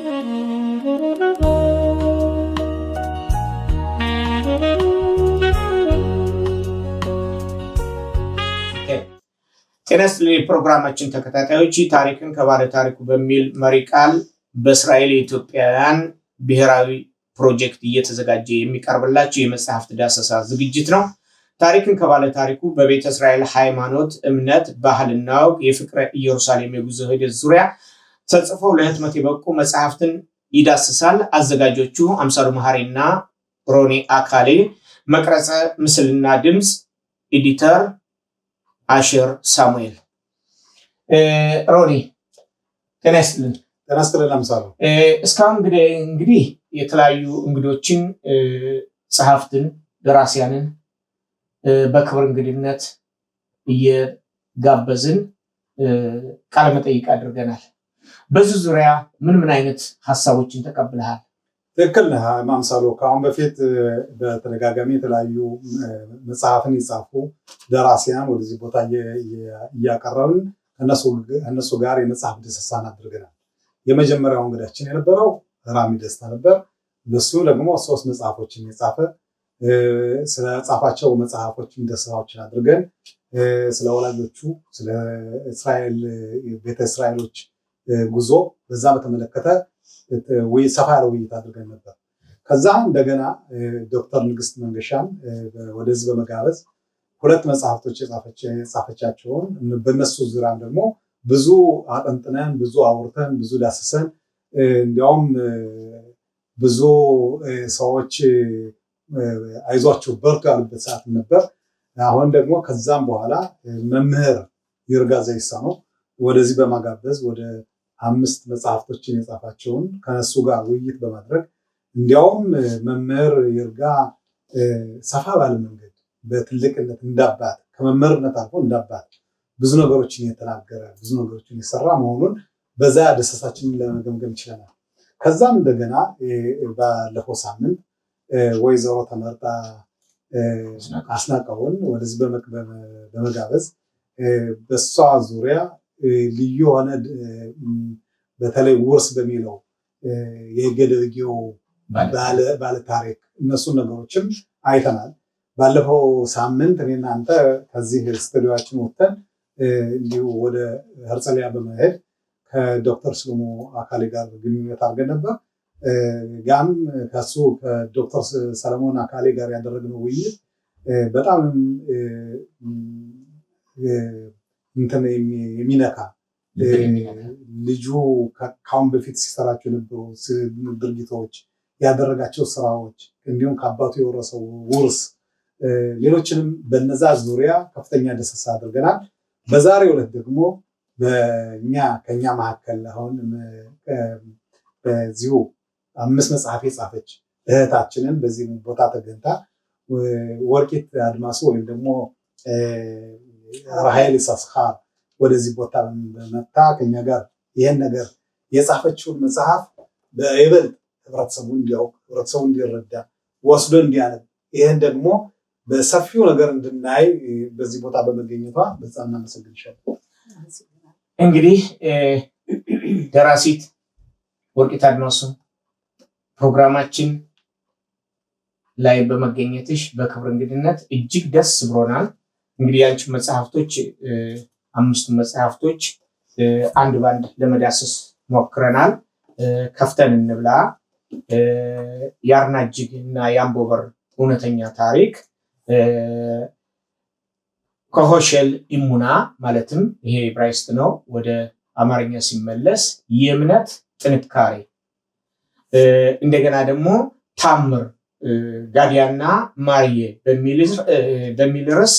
ጤና ይስጥልኝ ፕሮግራማችን ተከታታዮች፣ ታሪክን ከባለ ታሪኩ በሚል መሪ ቃል በእስራኤል የኢትዮጵያውያን ብሔራዊ ፕሮጀክት እየተዘጋጀ የሚቀርብላችሁ የመጽሐፍት ዳሰሳ ዝግጅት ነው። ታሪክን ከባለ ታሪኩ በቤተ እስራኤል ሃይማኖት፣ እምነት፣ ባህልና ወግ የፍቅረ ኢየሩሳሌም የጉዞ ሂደት ዙሪያ ተጽፈው ለህትመት የበቁ መጽሐፍትን ይዳስሳል። አዘጋጆቹ አምሳሉ መሐሪና ሮኒ አካሌ፣ መቅረጸ ምስልና ድምፅ ኤዲተር አሸር ሳሙኤል። ሮኒ ጤና ይስጥልን። ጤና ይስጥልን አምሳሉ። እስካሁን እንግዲህ የተለያዩ እንግዶችን ጸሐፍትን፣ ደራሲያንን በክብር እንግድነት እየጋበዝን ቃለመጠይቅ አድርገናል። በዚህ ዙሪያ ምን አይነት ሀሳቦችን ተቀብለሃል? ትክክል ነህ አምሳሉ። ከአሁን በፊት በተደጋጋሚ የተለያዩ መጽሐፍን የጻፉ ደራሲያን ወደዚህ ቦታ እያቀረብን ከእነሱ ጋር የመጽሐፍ ዳሰሳን አድርገናል። የመጀመሪያው እንግዳችን የነበረው ራሚ ደስታ ነበር። በሱ ደግሞ 3 መጽሐፎችን የጻፈ ስለ ጻፋቸው መጽሐፎችን ዳሰሳዎችን አድርገን ስለ ወላጆቹ ስለ እስራኤል ቤተ እስራኤሎች ጉዞ በዛ በተመለከተ ሰፋ ያለ ውይይት አድርገን ነበር። ከዛ እንደገና ዶክተር ንግስት መንገሻን ወደዚህ በመጋበዝ 2 መጽሐፍቶች የጻፈቻቸውን በነሱ ዙሪያም ደግሞ ብዙ አጠንጥነን ብዙ አውርተን ብዙ ዳስሰን እንዲያውም ብዙ ሰዎች አይዟችሁ በርቱ ያሉበት ሰዓት ነበር። አሁን ደግሞ ከዛም በኋላ መምህር ይርጋ ዘይሳ ነው ወደዚህ በማጋበዝ ወደ 5 መጽሐፍቶችን የጻፋቸውን ከነሱ ጋር ውይይት በማድረግ እንዲያውም መምህር ይርጋ ሰፋ ባለ መንገድ በትልቅነት እንዳባት ከመምህርነት አልፎ እንዳባት ብዙ ነገሮችን የተናገረ ብዙ ነገሮችን የሰራ መሆኑን በዛ ዳሰሳችንን ለመገምገም ይችላል። ከዛም እንደገና ባለፈው ሳምንት ወይዘሮ ተመርጣ አስናቀውን ወደዚህ በመጋበዝ በሷ ዙሪያ ልዩ ሆነ በተለይ ውርስ በሚለው የገደልጌው ባለ ታሪክ እነሱን ነገሮችም አይተናል። ባለፈው ሳምንት እኔና አንተ ከዚህ ስቱዲዮአችን ወጥተን እንዲሁ ወደ ሄርጸሊያ በመሄድ ከዶክተር ስሎሞ አካሌ ጋር ግንኙነት አድርገን ነበር። ጋም ከሱ ከዶክተር ሰለሞን አካሌ ጋር ያደረግነው ውይይት በጣም እንትን የሚነካ ልጁ ካሁን በፊት ሲሰራቸው የነበሩ ድርጊቶች ያደረጋቸው ስራዎች እንዲሁም ከአባቱ የወረሰው ውርስ ሌሎችንም በነዛ ዙሪያ ከፍተኛ ዳሰሳ አድርገናል። በዛሬው ዕለት ደግሞ ከኛ መካከል አሁን በዚሁ 5 መጽሐፍ የጻፈች እህታችንን በዚህ ቦታ ተገኝታ ወርቂት አድማሱ ወይም ደግሞ ራሄል ይሳስኻር ወደዚህ ቦታ በመጣ ከኛ ጋር ይሄን ነገር የጻፈችውን መጽሐፍ በይበልጥ ህብረተሰቡ እንዲያውቅ ህብረተሰቡ እንዲረዳ ወስዶ እንዲያነብ ይሄን ደግሞ በሰፊው ነገር እንድናይ በዚህ ቦታ በመገኘቷ በጣም እናመሰግንሻለን። እንግዲህ ደራሲት ወርቂት አድማሱ ፕሮግራማችን ላይ በመገኘትሽ በክብር እንግድነት እጅግ ደስ ብሎናል። እንግዲህ ያንቺ መጽሐፍቶች 5 መጽሐፍቶች አንድ ባንድ ለመዳሰስ ሞክረናል። ከፍተን እንብላ፣ የአርናጅግ እና የአምቦበር እውነተኛ ታሪክ፣ ከሆሸል ኢሙና ማለትም ይሄ ዕብራይስጥ ነው ወደ አማርኛ ሲመለስ የእምነት ጥንካሬ፣ እንደገና ደግሞ ታምር ጋዲያና ማርዬ በሚል ርዕስ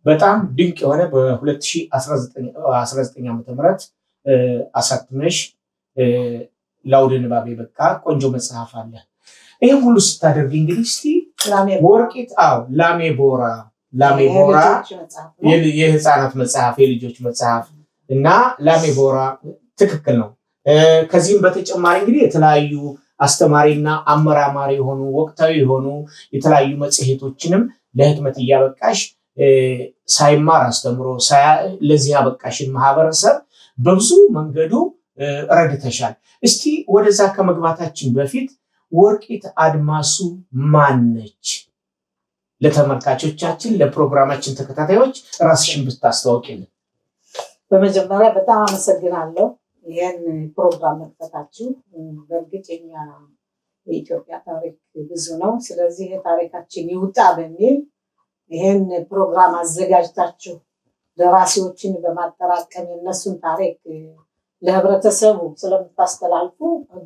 በጣም ድንቅ የሆነ በ2019 ዓ.ም አሳትመሽ ለአውደ ንባብ በቃ ቆንጆ መጽሐፍ አለ። ይሄ ሁሉ ስታደርግ እንግዲህ እስቲ ወርቂት ላሜ ቦራ የህፃናት መጽሐፍ የልጆች መጽሐፍ እና ላሜ ቦራ ትክክል ነው። ከዚህም በተጨማሪ እንግዲህ የተለያዩ አስተማሪና አመራማሪ የሆኑ ወቅታዊ የሆኑ የተለያዩ መጽሔቶችንም ለህትመት እያበቃሽ ሳይማር አስተምሮ ለዚህ ያበቃሽን ማህበረሰብ በብዙ መንገዱ ረድተሻል። እስቲ ወደዛ ከመግባታችን በፊት ወርቂት አድማሱ ማነች? ለተመልካቾቻችን ለፕሮግራማችን ተከታታዮች ራስሽን ብታስተዋውቂልን። በመጀመሪያ በጣም አመሰግናለሁ ይህን ፕሮግራም መክፈታችሁ። በእርግጥ የኛ የኢትዮጵያ ታሪክ ብዙ ነው። ስለዚህ ታሪካችን ይውጣ በሚል ይህን ፕሮግራም አዘጋጅታችሁ ደራሲዎችን በማጠራቀም የነሱን ታሪክ ለህብረተሰቡ ስለምታስተላልፉ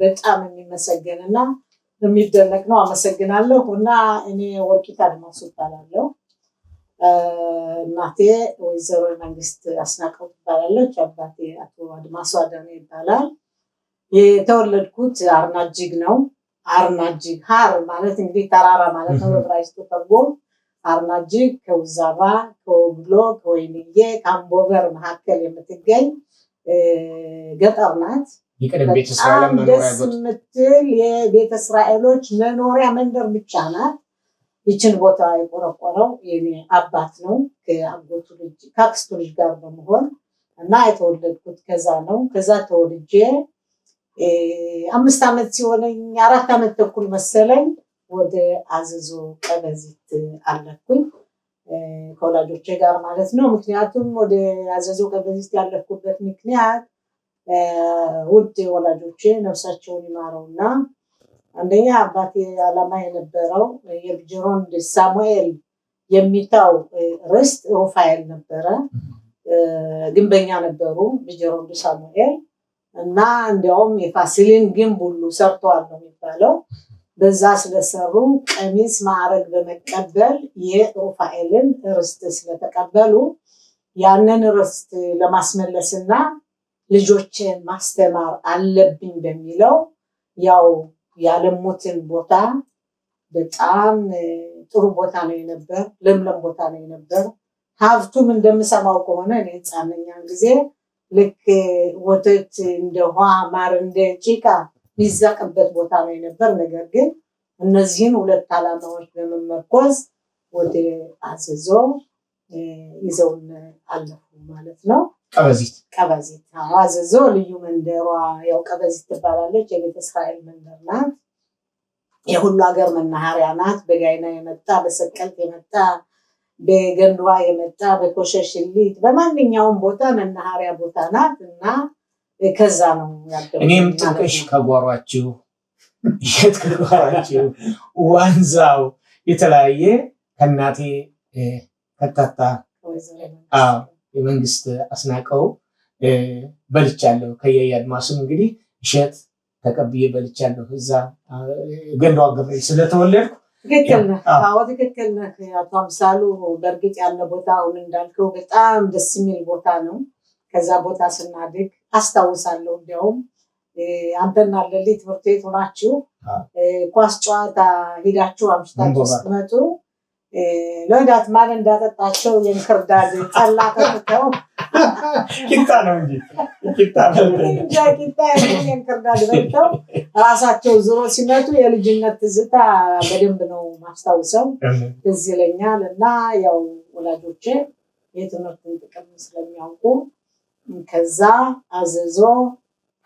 በጣም የሚመሰገንና የሚደነቅ ነው። አመሰግናለሁ። እና እኔ ወርቂት አድማሱ እባላለሁ። እናቴ ወይዘሮ መንግስት አስናቀው ትባላለች። አባቴ አቶ አድማሱ አዳነ ይባላል። የተወለድኩት አርናጅግ ነው። አርናጅግ ሀር ማለት እንግዲህ ተራራ ማለት ነው በዕብራይስጡ ተርጎም። አርናጅግ ከውዛባ ከወግሎ ከወይንዬ ከአምቦበር መካከል የምትገኝ ገጠር ናት። በጣም ደስ የምትል የቤተ እስራኤሎች መኖሪያ መንደር ብቻ ናት። ይችን ቦታ የቆረቆረው የኔ አባት ነው ከአክስቱ ልጅ ጋር በመሆን እና የተወለድኩት ከዛ ነው። ከዛ ተወልጄ 5 ዓመት ሲሆነኝ 4 ዓመት ተኩል መሰለኝ ወደ አዘዞ ቀበዚት አለኩኝ ከወላጆቼ ጋር ማለት ነው። ምክንያቱም ወደ አዘዞ ቀበዚት ያለኩበት ምክንያት ውድ ወላጆቼ ነፍሳቸውን ይማረውና አንደኛ አባቴ ዓላማ የነበረው የብጅሮንድ ሳሙኤል የሚታው ርስት ሩፋኤል ነበረ። ግንበኛ ነበሩ ብጅሮንድ ሳሙኤል እና እንዲያውም የፋሲልን ግንብ ሁሉ ሰርተዋል ነው የሚባለው። በዛ ስለሰሩ ቀሚስ ማዕረግ በመቀበል የሩፋኤልን ርስት ስለተቀበሉ ያንን ርስት ለማስመለስና ልጆችን ማስተማር አለብኝ በሚለው ያው ያለሙትን ቦታ በጣም ጥሩ ቦታ ነው የነበር፣ ለምለም ቦታ ነው የነበር። ሀብቱም እንደምሰማው ከሆነ እኔ ህፃነኛን ጊዜ ልክ ወተት እንደ ውሃ ማር እንደ ጭቃ ሚዛቅበት ቦታ ነው የነበር። ነገር ግን እነዚህን 2 ዓላማዎች በመመርኮዝ ወደ አዘዞ ይዘውን አለፉ ማለት ነው። ቀበዚት አዘዞ ልዩ መንደሯ ያው ቀበዚት ትባላለች። የቤተ እስራኤል መንደር ናት። የሁሉ ሀገር መናኸሪያ ናት። በጋይና የመጣ በሰቀልት የመጣ በገንዷ የመጣ በኮሸሽሊት በማንኛውም ቦታ መናኸሪያ ቦታ ናት እና ከዛ ነው ያደረው። እኔም ጥቅሽ ከጓሯችሁ እሸት ከጓሯችሁ ዋንዛው የተለያየ ከእናቴ ከታታ የመንግስት አስናቀው በልቻለሁ። ከያያ አድማሱም እንግዲህ እሸት ተቀብዬ በልቻለሁ። እዛ ገንዷ ገብሬ ስለተወለድኩ ትክክል ነህ። አዎ ትክክል ነህ አቶ አምሳሉ። በእርግጥ ያለ ቦታ አሁን እንዳልከው በጣም ደስ የሚል ቦታ ነው። ከዛ ቦታ ስናድግ አስታውሳለሁ። እንዲያውም አንተና ለሊ ትምህርት ቤት ሆናችሁ ኳስ ጨዋታ ሄዳችሁ አምሽታችሁ ስትመጡ ለወዳት ማን እንዳጠጣቸው የእንክርዳድ ጠላ ጠጥተው ቂጣ ነው እንጂ ቂጣ የእንክርዳድ በልተው ራሳቸው ዞሮ ሲመጡ የልጅነት ትዝታ በደንብ ነው ማስታውሰው። ትዝ ይለኛል። እና ያው ወላጆቼ የትምህርትን ጥቅም ስለሚያውቁ ከዛ አዘዞ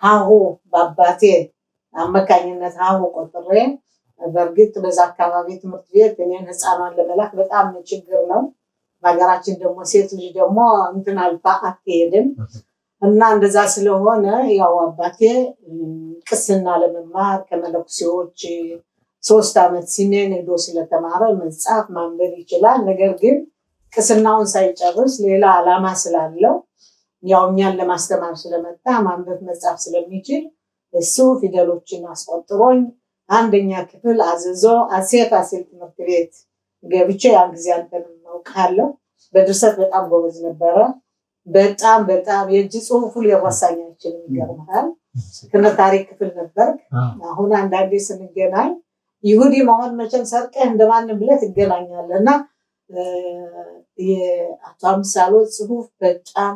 ሀሁ በአባቴ አመካኝነት ሀሁ ቆጥሬ በእርግጥ በዛ አካባቢ ትምህርት ቤት እኔን ህፃኗን ለመላክ በጣም ችግር ነው። በሀገራችን ደግሞ ሴት ልጅ ደግሞ እንትን አልፋ አትሄድም እና እንደዛ ስለሆነ ያው አባቴ ቅስና ለመማር ከመለኩሴዎች 3 ዓመት ሲሜን ሄዶ ስለተማረ መጽሐፍ ማንበብ ይችላል። ነገር ግን ቅስናውን ሳይጨርስ ሌላ ዓላማ ስላለው ያው እኛን ለማስተማር ስለመጣ ማንበብ መጽሐፍ ስለሚችል እሱ ፊደሎችን አስቆጥሮኝ 1ኛ ክፍል አዘዞ አሴት ትምህርት ቤት ገብቼ ያን ጊዜ አንተን ማውቃለሁ። በድርሰት በጣም ጎበዝ ነበረ። በጣም የእጅ ጽሁፉ ሊረሳኝ አይችልም። ይገርምሃል። ከነ ታሪክ ክፍል ነበር። አሁን አንዳንዴ ስንገናኝ ይሁዲ መሆን መቼም ሰርቀህ እንደማንም ብለህ ትገናኛለህ እና የአቶ አምሳሎ ጽሁፍ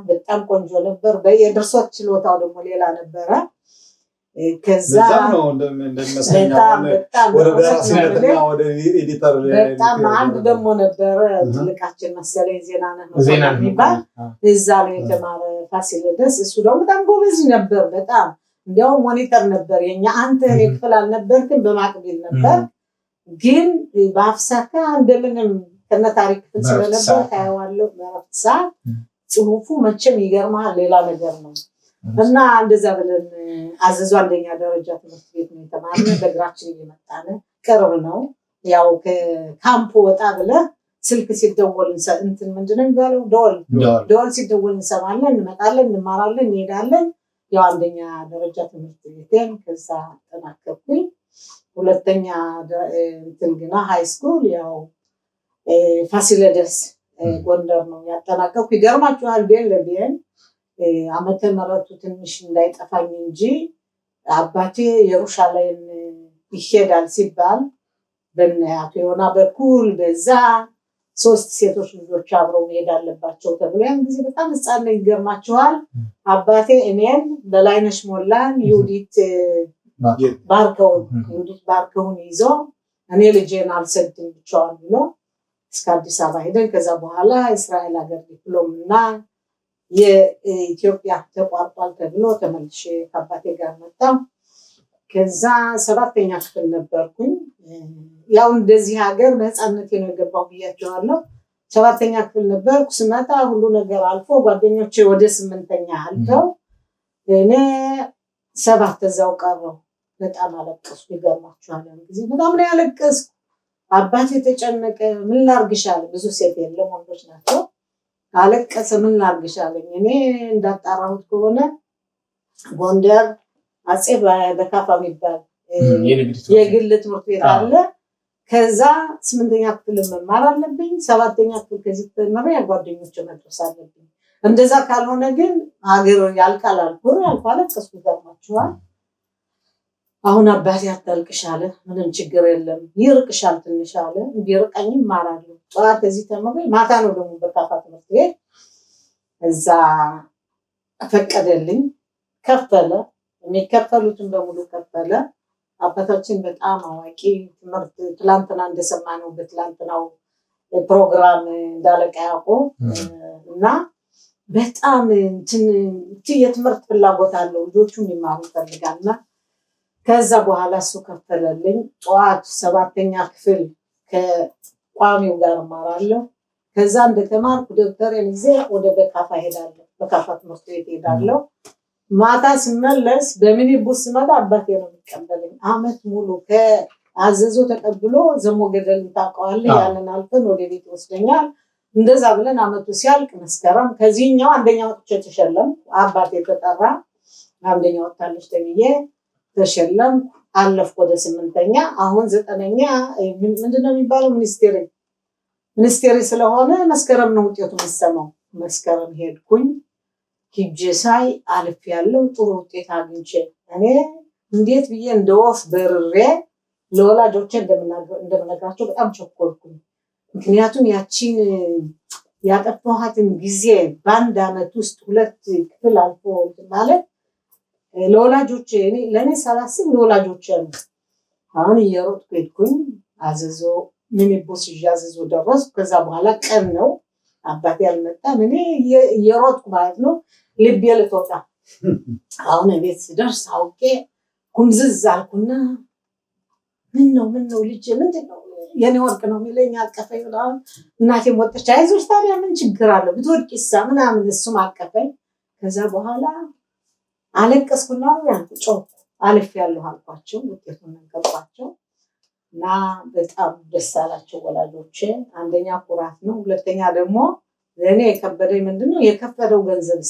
በጣም ቆንጆ ነበር። የድርሰት ችሎታው ደግሞ ሌላ ነበረ። ከዛ ነው እንደሚመስለኝ ወደ ደራሲነትና ወደ ኤዲተር በጣም አንድ ደግሞ ነበረ ትልቃችን መሰለኝ ዜና ነው የሚባል እዛ ላይ የተማረ ፋሲለደስ እሱ ደግሞ በጣም ጎበዝ ነበር። በጣም እንዲያውም ሞኒተር ነበር የኛ አንተ እኔ ክፍል አልነበርክም በማቅቢል ነበር ግን በአፍሳካ እንደምንም ከነታሪክ ክፍል ስለነበር ታየዋለሁ በአፍሳ ጽሁፉ መቼም ይገርማል ሌላ ነገር ነው። እና እንደዛ ብለን አዘዞ አንደኛ ደረጃ ትምህርት ቤት ነው የተማርነው። በእግራችን እየመጣን ቅርብ ነው ያው ከካምፕ ወጣ ብለ ስልክ ሲደወል እንትን ምንድነው የሚባለው ደወል ሲደወል እንሰማለን እንመጣለን እንማራለን እንሄዳለን። ያው አንደኛ ደረጃ ትምህርት ቤቴን ከዛ ተናከብኩኝ። ሁለተኛ እንትን ግና ሃይ ስኩል ያው ፋሲለደስ ጎንደር ነው ያጠናቀቅኩ። ይገርማችኋል ቤን ዓመተ ምህረቱ ትንሽ እንዳይጠፋኝ እንጂ አባቴ ኢየሩሳሌም ይሄዳል ሲባል በእናቱ የሆነ በኩል በዛ 3 ሴቶች ልጆች አብረው መሄድ አለባቸው ተብሎ ያን ጊዜ በጣም ህፃን ነኝ። ይገርማችኋል አባቴ እኔን በላይነሽ ሞላን ይሁዲት ባርከውን ይዞ እኔ ልጄን አልሰድም ብቻዋን ብሎ እስከ አዲስ አበባ ሄደን ከዛ በኋላ እስራኤል ሀገር ዲፕሎምና የኢትዮጵያ ተቋርጧል ተብሎ ተመልሼ ከአባቴ ጋር መጣሁ። ከዛ 7ኛ ክፍል ነበርኩኝ። ያው እንደዚህ ሀገር በህፃንነቴ ነው የገባሁ ብያቸዋለሁ። 7ኛ ክፍል ነበርኩ። ስመጣ ሁሉ ነገር አልፎ ጓደኞቼ ወደ 8ኛ አልፈው እኔ 7 እዛው ቀረሁ። በጣም አለቀስኩ። ይገርማችኋል ጊዜ በጣም ነው ያለቀስኩ። አባቴ ተጨነቀ። ምን ላርግሻል? ብዙ ሴት የለም ወንዶች ናቸው። አለቀሰ። ምን ላርግሻለኝ? እኔ እንዳጣራሁት ከሆነ ጎንደር አጼ በካፋ የሚባል የግል ትምህርት ቤት አለ። ከዛ 8ኛ ክፍል መማር አለብኝ። 7ኛ ክፍል ከዚህ ተመረ ጓደኞቼ መድረስ አለብኝ። እንደዛ ካልሆነ ግን ሀገር ያልቃል አልኩኝ። አለቀስኩ። ይገርማችኋል አሁን አባቴ አታልቅሽ አለ። ምንም ችግር የለም ይርቅሻል ትንሽ አለ። ቢርቀኝም ማራለሁ። ጠዋት እዚህ ተመረ ማታ ነው ደግሞ በካፋ ትምህርት ቤት እዛ ፈቀደልኝ። ከፈለ የሚከፈሉትን በሙሉ ከፈለ። አባታችን በጣም አዋቂ ትምህርት ትላንትና እንደሰማነው በትላንትናው ፕሮግራም እንዳለቃ ያውቁ እና በጣም የትምህርት ፍላጎት አለው። ልጆቹን ይማሩ ይፈልጋልና ከዛ በኋላ እሱ ከፈለልኝ። ጠዋት 7ኛ ክፍል ከቋሚው ጋር እማራለሁ። ከዛ እንደተማርኩ ደብተሬን ይዤ ወደ በካፋ ሄዳለሁ። በካፋ ትምህርት ቤት ሄዳለሁ። ማታ ስመለስ በሚኒቡስ ስመጣ አባቴ ነው የሚቀበለኝ። አመት ሙሉ ከአዘዞ ተቀብሎ ዘሞ ገደል ታውቀዋለህ ያንን አልፈን ወደ ቤት ወስደኛል። እንደዛ ብለን አመቱ ሲያልቅ መስከረም ከዚህኛው አንደኛ ወጥቼ ተሸለምኩ። አባቴ ተጠራ። አንደኛ ወጣለች ተብዬ ተሸለምኩ። አለፍኩ ወደ 8ኛ። አሁን 9ኛ ምንድነው የሚባለው ሚኒስቴሪ ስለሆነ መስከረም ነው ውጤቱ የሚሰማው። መስከረም ሄድኩኝ። ሂጄ ሳይ አልፍ ያለው ጥሩ ውጤት አግኝቼ እኔ እንዴት ብዬ እንደወፍ በርሬ ለወላጆቼ እንደምነግራቸው በጣም ቸኮልኩኝ። ምክንያቱም ያቺን ያጠፋኋትን ጊዜ በአንድ አመት ውስጥ 2 ክፍል አልፎ ማለት ለወላጆቼ ለእኔ ሳላስብ ለወላጆቼ ነው። አሁን እየሮጥኩ ሄድኩኝ። አዘዞ ሚኒቡስ ይዤ አዘዞ ደረስኩ። ከዛ በኋላ ቀን ነው አባቴ አልመጣም። እኔ እየሮጥኩ ማለት ነው ልቤ ልትወጣ። አሁን ቤት ስደርስ አውቄ ኩምዝዝ አልኩና ምን ነው ልጅ ምንድነው የኔ ወርቅ ነው የሚለኝ አቀፈኝ። አሁን እናቴም ወጣች። አይዞሽ ታዲያ ምን ችግር አለው ብትወድቂሳ ምናምን እሱም አቀፈኝ። ከዛ በኋላ አለቀስኩና ጮህኩ። አልፌያለሁ አልኳቸው። ውጤቱን ነገርኳቸው እና በጣም ደስ አላቸው ወላጆቼ። አንደኛ ኩራት ነው። ሁለተኛ ደግሞ ለእኔ የከበደኝ ምንድነው የከፈደው ገንዘብ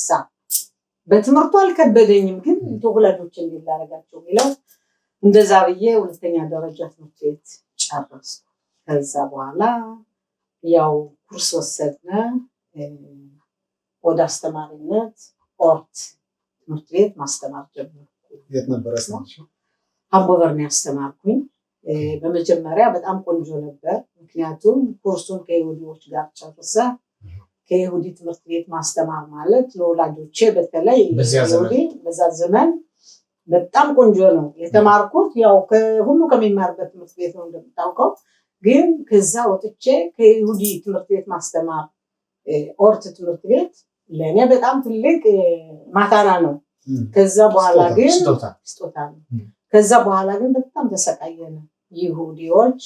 በትምህርቱ አልከበደኝም፣ ግን ወላጆቼ እንዴት ላደርጋቸው የሚለው እንደዛ ብዬ 2ኛ ደረጃ ትምህርት ቤት ጨረስኩ። ከዛ በኋላ ያው ኩርስ ወሰድነ ወደ አስተማሪነት ኦርት ትምህርት ቤት ማስተማር ጀመርኩ። የት ነበር ያስተማርሽው? አምቦበር ነው ያስተማርኩኝ። በመጀመሪያ በጣም ቆንጆ ነበር። ምክንያቱም ኩርሱን ከይሁዲዎች ጋር ጨርሰ ከይሁዲ ትምህርት ቤት ማስተማር ማለት ለወላጆቼ በተለይ በዛ ዘመን በጣም ቆንጆ ነው የተማርኩት። ያው ሁሉ ከሚማርበት ትምህርት ቤት ነው እንደምታውቀው። ግን ከዛ ወጥቼ ከይሁዲ ትምህርት ቤት ማስተማር ኦርት ትምህርት ቤት ለእኔ በጣም ትልቅ ማታና ነው። ከዛ በኋላ ግን ስጦታ ነው። ከዛ በኋላ ግን በጣም ተሰቃየን ይሁዲዎች።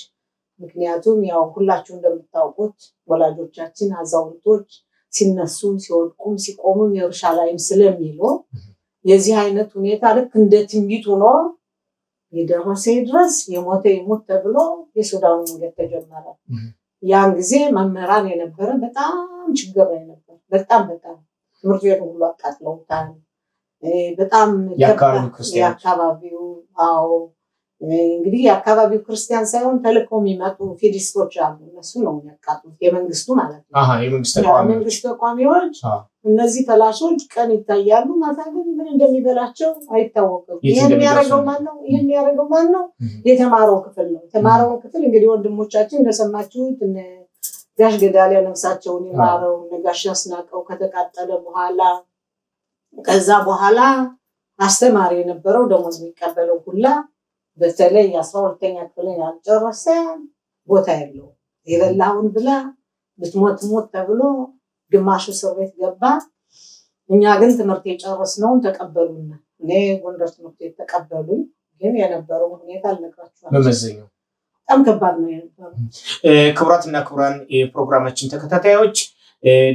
ምክንያቱም ያው ሁላችሁ እንደምታውቁት ወላጆቻችን አዛውንቶች ሲነሱም ሲወድቁም ሲቆሙም ኢየሩሳሌም ስለሚሉ የዚህ አይነት ሁኔታ ልክ እንደ ትንቢት ሆኖ የደረሰ ድረስ የሞተ ይሞት ተብሎ የሱዳን መንገድ ተጀመረ። ያን ጊዜ መምህራን የነበረ በጣም ችግር ላይ ነበር። በጣም ትምህርት ቤቱ ሁሉ አቃጥለውታል። በጣም የአካባቢው እንግዲህ የአካባቢው ክርስቲያን ሳይሆን ተልኮ የሚመጡ ፊዲስቶች አሉ። እነሱ ነው የሚያቃጥሉት፣ የመንግስቱ ማለት ነው። የመንግስት ተቋሚዎች እነዚህ ፈላሾች ቀን ይታያሉ፣ ማታ ግን ምን እንደሚበላቸው አይታወቅም። ይህን የሚያደርገው ማን ነው? የተማረው ክፍል ነው። የተማረውን ክፍል እንግዲህ ወንድሞቻችን እንደሰማችሁት ጋሽ ገዳሊያ ነፍሳቸውን ይማረው፣ ጋሽ አስናቀው ከተቃጠለ በኋላ ከዛ በኋላ አስተማሪ የነበረው ደሞዝ የሚቀበለው ሁላ በተለይ 12ኛ ክፍልን ያልጨረሰ ቦታ የለው። የበላውን ብላ ብትሞት ሞት ተብሎ ግማሹ እስር ቤት ገባ። እኛ ግን ትምህርት የጨረስነውን ተቀበሉና እኔ ጎንደር ትምህርት ቤት ተቀበሉኝ። ግን የነበረው ሁኔታ አልነግራችኋለሁ። በመዘኛው በጣም ከባድ ነው የነበረው። ክቡራትና ክቡራን የፕሮግራማችን ተከታታዮች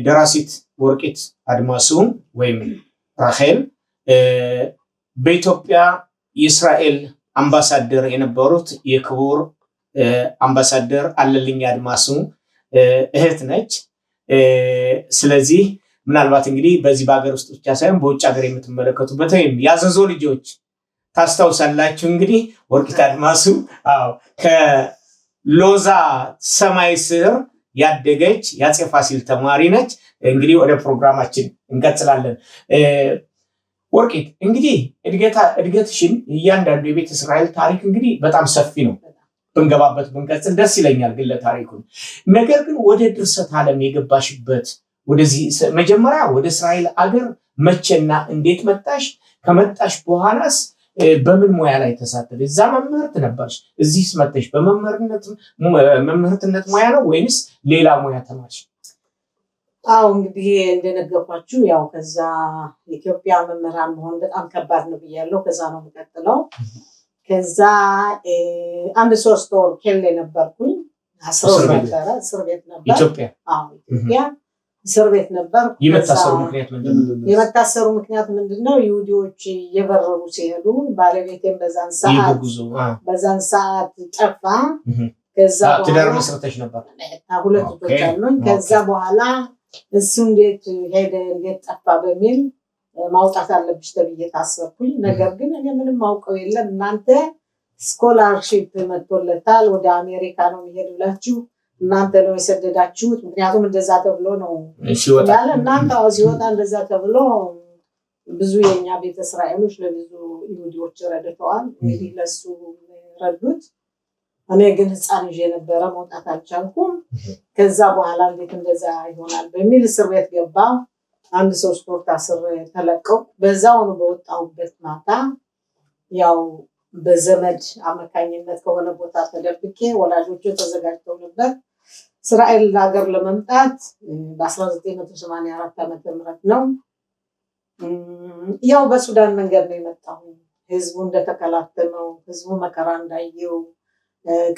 ደራሲት ወርቂት አድማሱ ወይም ራሄል በኢትዮጵያ የእስራኤል አምባሳደር የነበሩት የክቡር አምባሳደር አለልኝ አድማሱ እህት ነች። ስለዚህ ምናልባት እንግዲህ በዚህ በሀገር ውስጥ ብቻ ሳይሆን በውጭ ሀገር የምትመለከቱበት ወይም ያዘዞ ልጆች ታስታውሳላችሁ። እንግዲህ ወርቂት አድማሱ ከሎዛ ሰማይ ስር ያደገች የአፄ ፋሲል ተማሪ ነች። እንግዲህ ወደ ፕሮግራማችን እንቀጥላለን። ወርቂት እንግዲህ እድገትሽን እያንዳንዱ የቤተ እስራኤል ታሪክ እንግዲህ በጣም ሰፊ ነው። ብንገባበት ብንቀጥል ደስ ይለኛል ግን ለታሪኩን። ነገር ግን ወደ ድርሰት ዓለም የገባሽበት ወደዚህ መጀመሪያ ወደ እስራኤል አገር መቼና እንዴት መጣሽ? ከመጣሽ በኋላስ በምን ሙያ ላይ ተሳተፍሽ? እዛ መምህርት ነበርሽ፣ እዚህስ መጥተሽ በመምህርትነት ሙያ ነው ወይንስ ሌላ ሙያ ተማርሽ? እንግዲህ እንደነገርኳችሁ ያው ከዛ ኢትዮጵያ መምህራን መሆን በጣም ከባድ ነው ብያለሁ። ከዛ ነው የምቀጥለው። ከዛ 1-3 ወር ኬሌ ነበርኩኝ። እስር ቤት ነበር። ኢትዮጵያ እስር ቤት ነበር። የመታሰሩ ምክንያት ምንድነው? ይሁዲዎች እየበረሩ ሲሄዱ ባለቤቴም በዛን ሰዓት ጠፋ። ከዛ ትዳር መስርተሽ ነበር? 2 ልጆች አሉኝ። ከዛ በኋላ እሱ እንዴት ሄደ እንዴት ጠፋ በሚል ማውጣት አለብሽ ተብዬ ታሰርኩኝ። ነገር ግን እኔ ምንም ማውቀው የለም። እናንተ ስኮላርሺፕ መጥቶለታል ወደ አሜሪካ ነው የሚሄድ ብላችሁ እናንተ ነው የሰደዳችሁት። ምክንያቱም እንደዛ ተብሎ ነው ያለ እናንተ ሲወጣ እንደዛ ተብሎ ብዙ የኛ ቤተ እስራኤሎች ለብዙ ይሁዲዎች ረድተዋል። እንግዲህ ለሱ ረዱት። እኔ ግን ህፃን ይዤ ነበረ መውጣት አልቻልኩም። ከዛ በኋላ እንዴት እንደዛ ይሆናል በሚል እስር ቤት ገባ። 1-3 ወር ታስሬ ተለቀው። በዛው ነው በወጣሁበት ማታ ያው በዘመድ አመካኝነት ከሆነ ቦታ ተደብቄ ወላጆቹ ተዘጋጅተው ነበር እስራኤል ሀገር ለመምጣት በ1984 ዓመተ ምህረት ነው። ያው በሱዳን መንገድ ነው የመጣሁ። ህዝቡ እንደተከላተመው ህዝቡ መከራ እንዳየው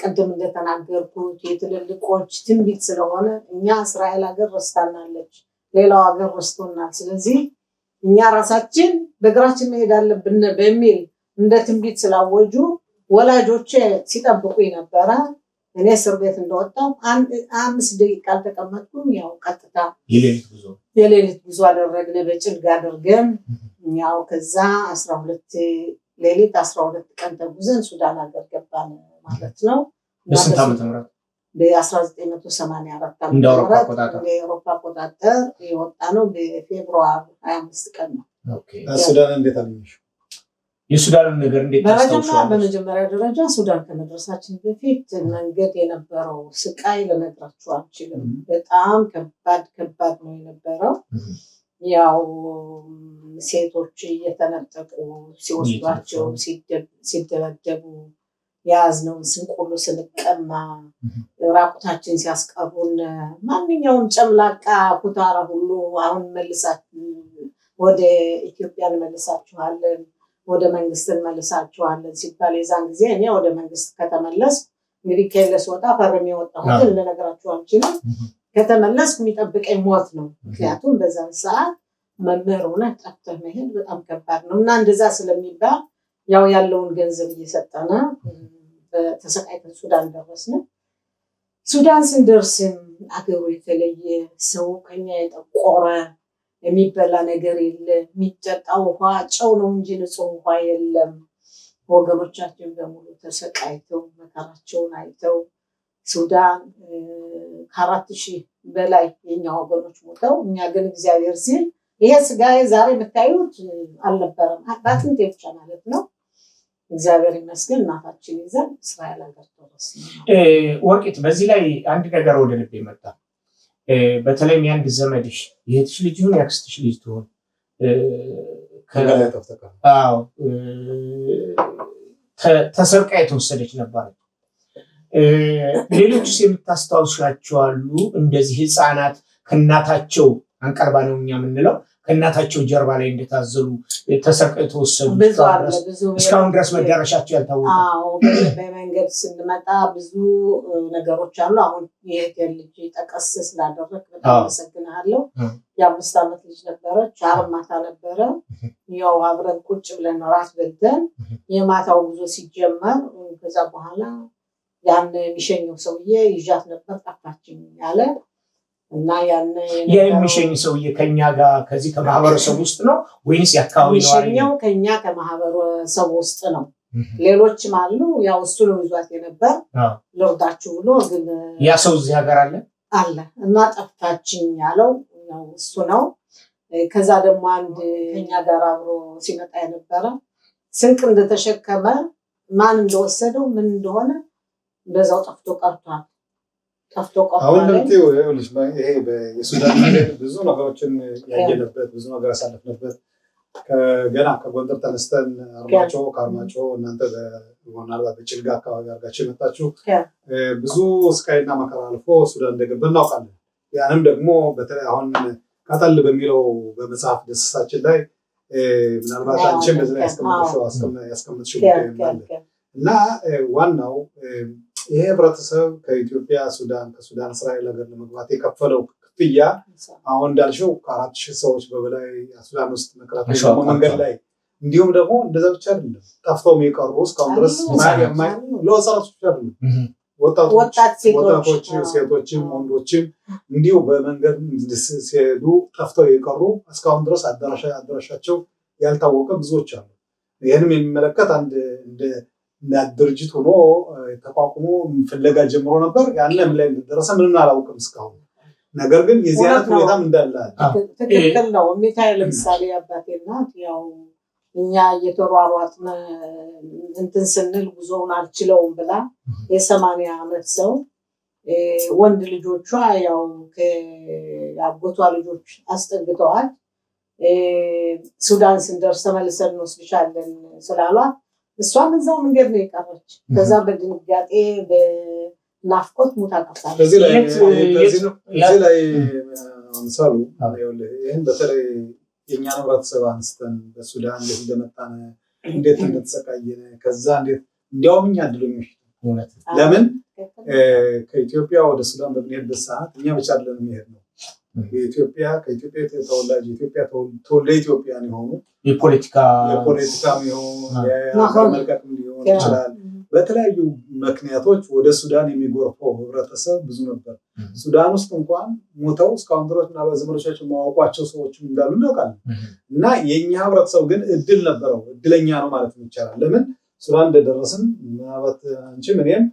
ቅድም እንደተናገርኩት የትልልቆች ትንቢት ስለሆነ እኛ እስራኤል ሀገር ረስታናለች፣ ሌላው ሀገር ረስቶናል። ስለዚህ እኛ ራሳችን በእግራችን መሄድ አለብን በሚል እንደ ትንቢት ስላወጁ ወላጆቼ ሲጠብቁኝ ነበረ። እኔ እስር ቤት እንደወጣሁ 5 ደቂቃ አልተቀመጥኩም። ያው ቀጥታ የሌሊት ጉዞ አደረግን። በጭልጋ አድርገን ያው ከዛ 12 ሌሊት 12 ቀን ተጉዘን ሱዳን ሀገር ገባን ማለት ነው። በስንት ዓመተ ምህረት? በ1984 እንደ አውሮፓ አቆጣጠር የወጣ ነው። በፌብሩዋሪ 25 ቀን ነው። ሱዳን እንዴት አገኘሽ? የሱዳንን ነገር እንዴት ታስታውሻለሽ? በመጀመሪያ ደረጃ ሱዳን ከመድረሳችን በፊት መንገድ የነበረው ስቃይ ልነግራችሁ አልችልም። በጣም ከባድ ነው የነበረው። ያው ሴቶች እየተነጠቁ ሲወስዷቸው ሲደበደቡ የያዝነውን ስንቁሉ ስንቀማ ራቁታችን ሲያስቀሩን ማንኛውም ጨምላቃ ኩታራ ሁሉ አሁን ወደ ኢትዮጵያ እንመልሳችኋለን ወደ መንግስት እንመልሳችኋለን ሲባል የዛን ጊዜ እኔ ወደ መንግስት ከተመለስ እንግዲህ ከለስ ወጣ ፈርሜ ወጣሁት ልነግራችሁ አልችልም። ከተመለስ የሚጠብቀኝ ሞት ነው። ምክንያቱም በዛ ሰዓት መምህር ሆነህ ጠፍተህ መሄድ በጣም ከባድ ነው እና እንደዛ ስለሚባል ያው ያለውን ገንዘብ እየሰጠነ በተሰቃይተን ሱዳን ደረስን። ሱዳን ስንደርስም አገሩ የተለየ ሰው ከኛ የጠቆረ የሚበላ ነገር የለ፣ የሚጠጣ ውሃ ጨው ነው እንጂ ንጹህ ውሃ የለም። ወገኖቻችን በሙሉ ተሰቃይተው መከራቸውን አይተው ሱዳን ከ4000 በላይ የኛ ወገኖች ሞተው እኛ ግን እግዚአብሔር ሲል ይሄ ስጋዬ ዛሬ የምታዩት አልነበረም አጥንቴ ብቻ ማለት ነው። እግዚአብሔር ይመስገን እናታችን ይዘን እስራኤል ሀገር ደረስን። ወርቂት በዚህ ላይ አንድ ነገር ወደ ልቤ መጣ። በተለይም የአንድ ዘመድሽ የእህትሽ ልጅ ይሁን ያክስትሽ ልጅ ትሆን ተሰርቃ የተወሰደች ነበረች። ሌሎችስ የምታስታውሻቸው አሉ? እንደዚህ ህፃናት ከእናታቸው አንቀርባ ነው እኛ የምንለው ከእናታቸው ጀርባ ላይ እንደታዘሉ ተሰርቀው የተወሰዱ እስካሁን ድረስ መዳረሻቸው ያልታወቀ። በመንገድ ስንመጣ ብዙ ነገሮች አሉ። አሁን የእህቴ ልጅ ጠቀስ ስላደረግ በጣም አመሰግናለሁ። የ5 ዓመት ልጅ ነበረች። ዓርብ ማታ ነበረ። ያው አብረን ቁጭ ብለን ራት በልተን የማታው ጉዞ ሲጀመር ከዛ በኋላ ያን የሚሸኘው ሰውዬ ይዣት ነበር ጠፋችኝ ያለ እና ያን የሚሸኝ ሰውዬ ከኛ ጋር ከዚህ ከማህበረሰብ ውስጥ ነው ወይስ ያካባቢ ነው? የሚሸኘው ከኛ ከማህበረሰብ ውስጥ ነው። ሌሎችም አሉ። ያው እሱ ነው ይዟት የነበር ለውጣችሁ ብሎ ግን ያ ሰው እዚህ ሀገር አለ እና ጠፋችኝ ያለው ነው እሱ ነው። ከዛ ደግሞ አንድ ከኛ ጋር አብሮ ሲመጣ የነበረ ስንቅ እንደተሸከመ ማን እንደወሰደው ምን እንደሆነ በዛው ጠፍቶ ቀርቷል። አሁን ለምትዩ ይሄ የሱዳን መንገድ ብዙ ነገሮችን ያየነበት ብዙ ነገር ያሳለፍንበት ገና ከጎንደር ተነስተን አርማጭሆ ከአርማጭሆ እናንተ ምናልባት በጭልጋ አካባቢ አድርጋችሁ የመጣችሁ ብዙ ስቃይና መከራ አልፎ ሱዳን እንደገባ እናውቃለን። ያንም ደግሞ በተለይ አሁን ቀጠል በሚለው በመጽሐፍ ደስሳችን ላይ ምናልባት አንቺም በዚህ ላይ ያስቀምጥሽው እና ዋናው ይሄ ህብረተሰብ ከኢትዮጵያ ሱዳን ከሱዳን እስራኤል ሀገር ለመግባት የከፈለው ክፍያ አሁን እንዳልሽው ከ4000 ሰዎች በበላይ ሱዳን ውስጥ መከራቸው መንገድ ላይ እንዲሁም ደግሞ እንደዛ ብቻ አይደለም ጠፍተው የቀሩ እስካሁን ድረስ ለወጣቶች ብቻ አይደለም ወጣቶች ሴቶችም ወንዶችም እንዲሁ በመንገድ ሲሄዱ ጠፍተው የቀሩ እስካሁን ድረስ አዳራሻቸው ያልታወቀ ብዙዎች አሉ። ይህንም የሚመለከት አንድ እንደ ድርጅት ሆኖ ተቋቁሞ ፍለጋ ጀምሮ ነበር። ያንን ላይ ደረሰ ምንም አላውቅም እስካሁን። ነገር ግን የዚህ አይነት ሁኔታም እንዳለ ትክክል ነው። ሚታይ ለምሳሌ አባቴ እናት ያው እኛ እየተሯሯጥን እንትን ስንል ጉዞውን አልችለውም ብላ የ80 ዓመት ሰው ወንድ ልጆቿ ያው ከአጎቷ ልጆች አስጠግተዋል። ሱዳን ስንደርስ ተመልሰን እንወስድሻለን ስላሏት እሷም እዛው መንገድ ነው የቀረች። ከዛ በድንጋጤ በናፍቆት ሙታ ቀርታለች። እዚህ ላይ አምሳሉ ይሄን በተለይ የኛ ህብረተሰብ አንስተን በሱዳን እንደመጣን እንዴት እንደተሰቃየነ ከዛ እንዴት እንዲያውም እኛ ድልኞች ለምን ከኢትዮጵያ ወደ ሱዳን በምንሄድበት ሰዓት እኛ ብቻ አይደለም የሚሄድ ነው። ከኢትዮጵያ ተወላጅ ተወልደ ኢትዮጵያን የሆኑ የፖለቲካ መልቀቅ ሊሆን ይችላል። በተለያዩ ምክንያቶች ወደ ሱዳን የሚጎርፈው ህብረተሰብ ብዙ ነበር። ሱዳን ውስጥ እንኳን ሞተው እስካሁን ድረስ ምናልባት ዘመዶቻቸው ማወቋቸው ሰዎችም እንዳሉ እናውቃለን። እና የኛ ህብረተሰብ ግን እድል ነበረው፣ እድለኛ ነው ማለት ይቻላል። ለምን ሱዳን እንደደረስን ምናልባት አንቺም እኔም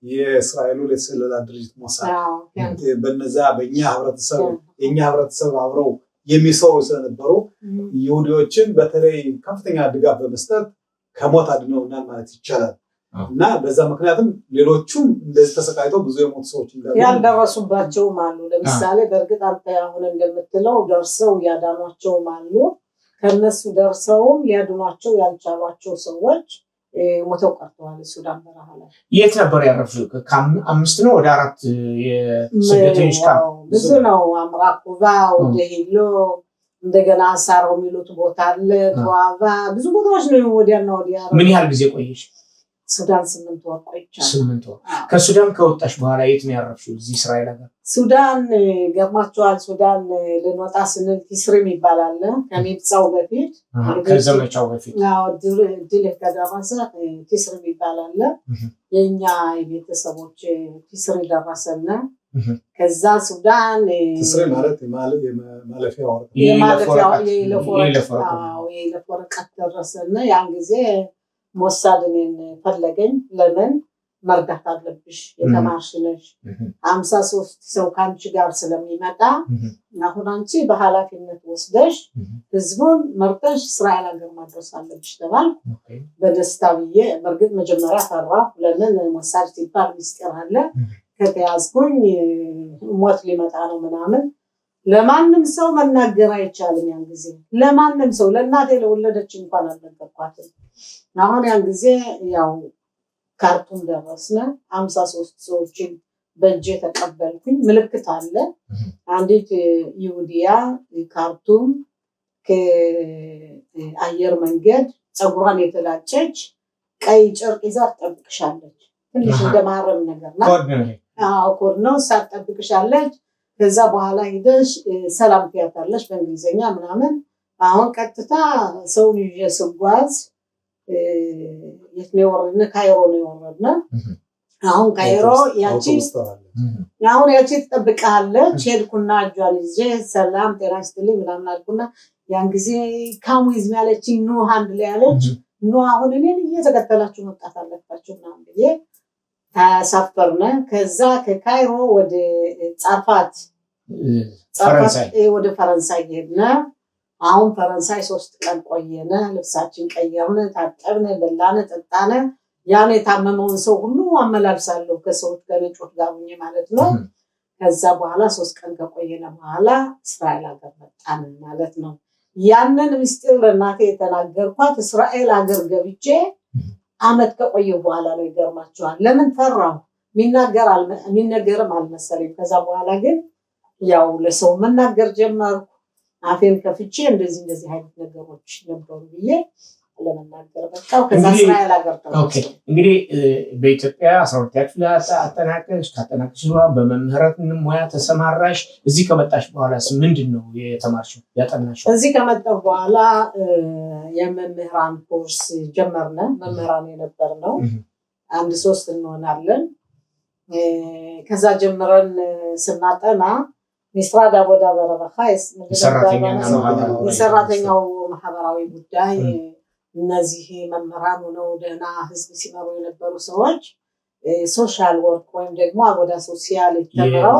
የእስራኤሉ የስለላ ድርጅት ሞሳድ በነዛ በእኛ ህብረተሰብ የኛ ህብረተሰብ አብረው የሚሰሩ ስለነበሩ ይሁዲዎችን በተለይ ከፍተኛ ድጋፍ በመስጠት ከሞት አድነውናል ማለት ይቻላል። እና በዛ ምክንያትም ሌሎቹም እንደዚህ ተሰቃይተው ብዙ የሞቱ ሰዎች ያልደረሱባቸውም አሉ። ለምሳሌ በእርግጥ አንተ አሁን እንደምትለው ደርሰው ያዳኗቸውም አሉ። ከነሱ ደርሰውም ሊያድኗቸው ያልቻሏቸው ሰዎች ሞተው ቀርተዋል። ሱዳን በረሃ ላይ የት ነበር ያረፉት? ከ5 ነው ወደ 4 የስደተኞች ካምፕ ብዙ ነው። አምራኩባ፣ ወደ ሂሎ፣ እንደገና አሳሮ የሚሉት ቦታ አለ፣ ተዋባ፣ ብዙ ቦታዎች ነው ወዲያና ወዲያ። ምን ያህል ጊዜ ቆየሽ? ሱዳን 8 ወር ቆይቻለሁ። 8 ወር። ከሱዳን ከወጣሽ በኋላ የት ነው ያረፍሽው? እዚህ እስራኤል ሀገር? ሱዳን ገርማቸዋል። ሱዳን ልንወጣ ስንል ቲስሪም ይባላል። ከሚብጻው በፊት ከዘመቻው በፊት ድል ከደረሰ ቲስሪም ይባላል። የኛ የቤተሰቦች ቲስሪ ደረሰና ከዛ ሱዳን ቲስሪ ማለት ማለፊያ ወረቀት ደረሰና ያን ጊዜ ሞሳድ እኔን ፈለገኝ። ለምን መርዳት አለብሽ፣ የተማርሽ ነሽ፣ 53 ሰው ከአንቺ ጋር ስለሚመጣ አሁን አንቺ በኃላፊነት ወስደሽ ህዝቡን መርጠሽ እስራኤል ሀገር ማድረስ አለብሽ ተባልኩ። በደስታ ብዬ በእርግጥ መጀመሪያ ፈራሁ። ለምን ሞሳድ ሲባል ሚስጥር አለ፣ ከተያዝኩኝ ሞት ሊመጣ ነው ምናምን። ለማንም ሰው መናገር አይቻልም። ያን ጊዜ ለማንም ሰው ለእናቴ ለወለደች እንኳን አልነገርኳትም። አሁን ያን ጊዜ ያው ካርቱም ደረስነ። 53 ሰዎችን በእጄ ተቀበልኩኝ። ምልክት አለ። አንዲት ይሁዲያ ካርቱም ከአየር መንገድ ፀጉሯን የተላጨች ቀይ ጨርቅ ይዛ ትጠብቅሻለች። ትንሽ እንደማረም ነገር ኮድ ነው። ሳትጠብቅሻለች። ከዛ በኋላ ሂደሽ ሰላም ትያታለሽ በእንግሊዝኛ ምናምን። አሁን ቀጥታ ሰውን ይዤ ስጓዝ የት ነው የወረድነ? ካይሮ ነው የወረድነ። አሁን ካይሮ ያቺ ትጠብቃለች። ሄድኩና እጇን ይዤ ሰላም ጤና ይስጥልኝ ምናምን አልኩና ያን ጊዜ ካሙዝ ያለችኝ ኑ አንድ ላይ ያለች ኑ አሁን እኔን እየተከተላችሁ መጣት አለባችሁ ምናምን ብዬ ተሳፈርነ። ከዛ ከካይሮ ወደ ጻፋት ወደ ፈረንሳይ ሄድነ። አሁን ፈረንሳይ 3 ቀን ቆየነ። ልብሳችን ቀየርነ፣ ታጠብነ፣ በላነ፣ ጠጣነ። ያን የታመመውን ሰው ሁሉ አመላልሳለሁ ከሰዎች ከነጮች ጋር ሆኜ ማለት ነው። ከዛ በኋላ 3 ቀን ከቆየነ በኋላ እስራኤል ሀገር መጣን ማለት ነው። ያንን ምስጢር ለእናቴ የተናገርኳት እስራኤል ሀገር ገብቼ አመት ከቆየሁ በኋላ ነው። ይገርማቸዋል። ለምን ፈራሁ? የሚነገርም አልመሰለኝ። ከዛ በኋላ ግን ያው ለሰው መናገር ጀመርኩ። አፌን ከፍቼ እንደዚህ አይነት ነገሮች ነበሩ ብዬ ለመናገር በቃው። ከዛ እስራኤል ሀገር ኦኬ። እንግዲህ በኢትዮጵያ 12ኛ ክፍል አጠናቀሽ ካጠናቀሽ በኋላ በመምህርነት ሙያ ተሰማራሽ። እዚህ ከመጣሽ በኋላስ ምንድነው የተማርሽው ያጠናሽው? እዚህ ከመጣሁ በኋላ የመምህራን ኮርስ ጀመርነ። መምህራን የነበርነው 1-3 እንሆናለን። ከዛ ጀምረን ስናጠና ሚስራድ አቦዳ በረበኻ የሰራተኛው ማህበራዊ ጉዳይ እነዚህ መምህራን ሆነው ደህና ህዝብ ሲመሩ የነበሩ ሰዎች ሶሻል ወርክ ወይም ደግሞ አቦዳ ሶሲያል ተምረው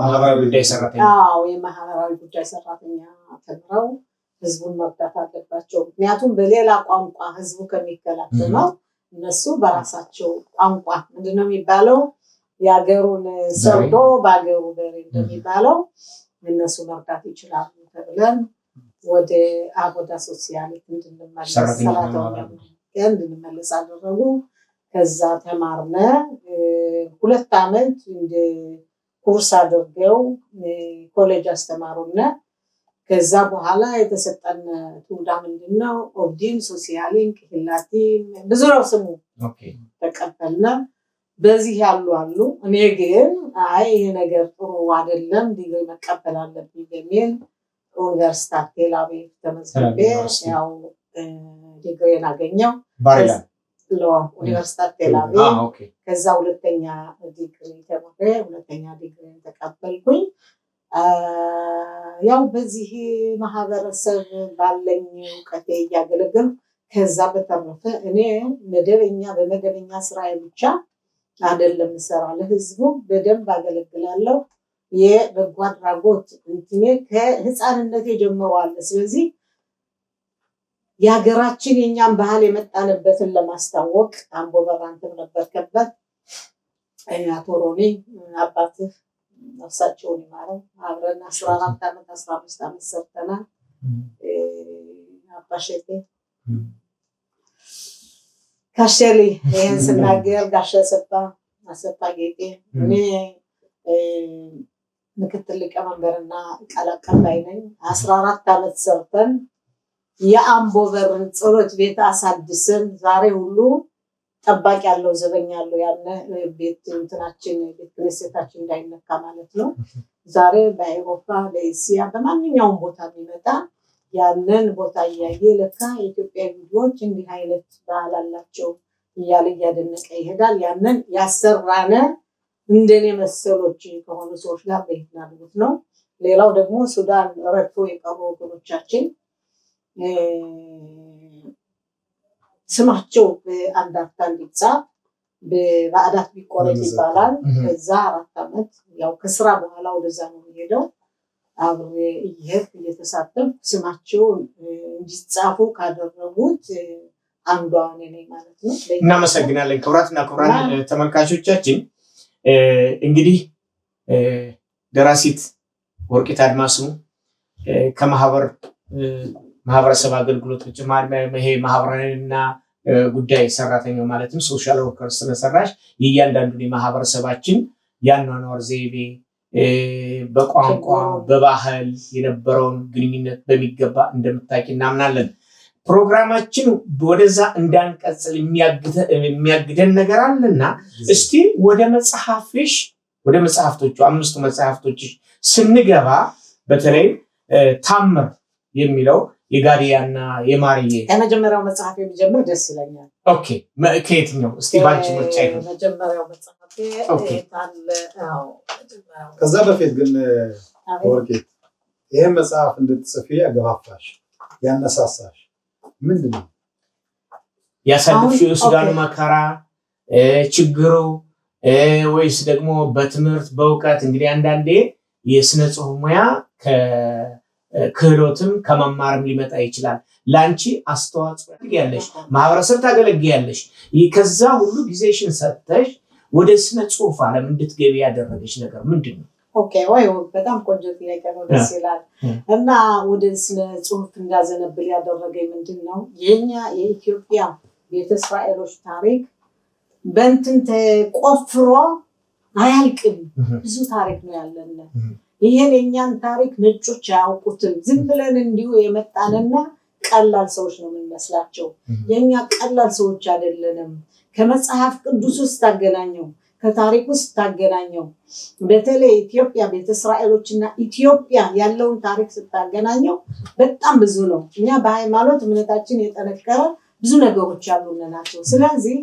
የማህበራዊ ጉዳይ ሰራተኛ ተምረው ህዝቡን መርዳት አለባቸው። ምክንያቱም በሌላ ቋንቋ ህዝቡ ከሚከላከለው እነሱ በራሳቸው ቋንቋ ምንድነው የሚባለው የሀገሩን ሰርዶ በሀገሩ በሬ እንደሚባለው እነሱ መርዳት ይችላሉ ተብለን ወደ አቦዳ ሶሲያል እንድንመለስ አደረጉ። ከዛ ተማርነ። 2 ዓመት እንደ ኩርስ አድርገው ኮሌጅ አስተማሩነ። ከዛ በኋላ የተሰጠን ትውዳ ምንድነው? ኦብዲን ሶሲያሊን ክፍላቲን ብዙ ነው ስሙ። ተቀበልነ። በዚህ ያሉ አሉ። እኔ ግን አይ ይሄ ነገር ጥሩ አይደለም ዲግሪ መቀበል አለብኝ በሚል ዩኒቨርሲቲ ቴል አቪቭ ተመዝግቤ ያው ዲግሪን አገኘው ዩኒቨርሲቲ ቴል አቪቭ። ከዛ 2ኛ ዲግሪ ተመረቄ 2ኛ ዲግሪን ተቀበልኩኝ። ያው በዚህ ማህበረሰብ ባለኝ እውቀቴ እያገለገልኩ ከዛ በተረፈ እኔ በመደበኛ ስራዬ ብቻ አይደለም ሰራ ለህዝቡ በደንብ አገለግላለሁ። የበጎ አድራጎት እንትኔ ከህፃንነቴ ጀምሮ አለ። ስለዚህ የሀገራችን የኛን ባህል የመጣንበትን ለማስታወቅ አምቦበር አንተም ነበርክበት። አቶ ሮኒ አባትህ ነፍሳቸውን ይማረው አብረን 14 ዓመት 15 ዓመት ሰርተናል። አባሸቴ ካሸሊ ይህን ስናገር ጋሻ አሰፋ ጌጤ እኔ ምክትል ሊቀመንበርና ቃል አቀባይ ነኝ። 14 ዓመት ሰርተን የአምቦበርን ጸሎት ቤት አሳድሰን ዛሬ ሁሉ ጠባቂ ያለው ዘበኛ ያለው ያለ ቤት እንትናችን ቤት ክሬሴታችን እንዳይነካ ማለት ነው። ዛሬ በአውሮፓ በኤሲያ በማንኛውም ቦታ የሚመጣ ያንን ቦታ እያየ ለካ የኢትዮጵያ ልጆች እንዲህ አይነት ባህል አላቸው እያለ እያደነቀ ይሄዳል። ያንን ያሰራነ እንደኔ መሰሎች ከሆኑ ሰዎች ጋር በይናሉት ነው። ሌላው ደግሞ ሱዳን ረድቶ የቀሩ ወገኖቻችን ስማቸው በአንዳርታ እንዲጻፍ በባዕዳት ቢቆረጥ ይባላል። ከዛ 4 ዓመት ያው ከስራ በኋላ ወደዛ ነው የሚሄደው። አብሬ እየተሳተፍ ስማቸው እንዲጻፉ ካደረጉት አንዷ ነኝ ማለት ነው። እናመሰግናለን። ክቡራትና ክቡራን ተመልካቾቻችን እንግዲህ ደራሲት ወርቂት አድማሱ ከማህበረሰብ አገልግሎት በተጨማሪ ይሄ ማህበራዊና ጉዳይ ሰራተኛው ማለትም ሶሻል ወርከር ስለሰራሽ የእያንዳንዱን የማህበረሰባችን ያኗኗር ዘይቤ በቋንቋ በባህል የነበረውን ግንኙነት በሚገባ እንደምታውቂ እናምናለን። ፕሮግራማችን ወደዛ እንዳንቀጽል የሚያግደን ነገር አለና እስቲ ወደ መጽሐፍቶቹ 5 መጽሐፍቶችሽ ስንገባ በተለይ ታምር የሚለው የጋዲያና የማርዬ ከመጀመሪያው መጽሐፍ የሚጀምር ደስ ይለኛል። ኦኬ ከየትኛው እስቲ ባንቺ ምርጫ ይሁን። መጀመሪያው መጽሐፍ ከዛ በፊት ግን ወርቂት ይሄን መጽሐፍ እንድትጽፊ ያገፋፋሽ ያነሳሳሽ ምንድን ነው? ያሳለፍሽው የሱዳን መከራ ችግሩ ወይስ ደግሞ በትምህርት በእውቀት? እንግዲህ አንዳንዴ የስነ ጽሁፍ ሙያ ክህሎትም ከመማርም ሊመጣ ይችላል። ላንቺ አስተዋጽኦ ያለሽ ማህበረሰብ ታገለግያለሽ። ከዛ ሁሉ ጊዜሽን ሰጥተሽ ወደ ስነ ጽሁፍ ዓለም እንድትገቢ ያደረገሽ ነገር ምንድን ነው? ኦኬ ወይ በጣም ቆንጆ ጥያቄ ነው። ደስ ይላል። እና ወደ ስነ ጽሁፍ እንዳዘነብል ያደረገኝ ምንድን ነው? የኛ የኢትዮጵያ ቤተ እስራኤሎች ታሪክ በእንትን ተቆፍሮ አያልቅም። ብዙ ታሪክ ነው ያለን። ይሄን የኛን ታሪክ ነጮች አያውቁትም። ዝም ብለን እንዲሁ የመጣንና ቀላል ሰዎች ነው የምንመስላቸው። የኛ ቀላል ሰዎች አይደለንም። ከመጽሐፍ ቅዱስ ውስጥ ታገናኘው ከታሪክ ውስጥ ታገናኘው በተለይ ኢትዮጵያ ቤተ እስራኤሎችና ኢትዮጵያ ያለውን ታሪክ ስታገናኘው በጣም ብዙ ነው። እኛ በሃይማኖት እምነታችን የጠነከረ ብዙ ነገሮች ያሉን ናቸው። ስለዚህ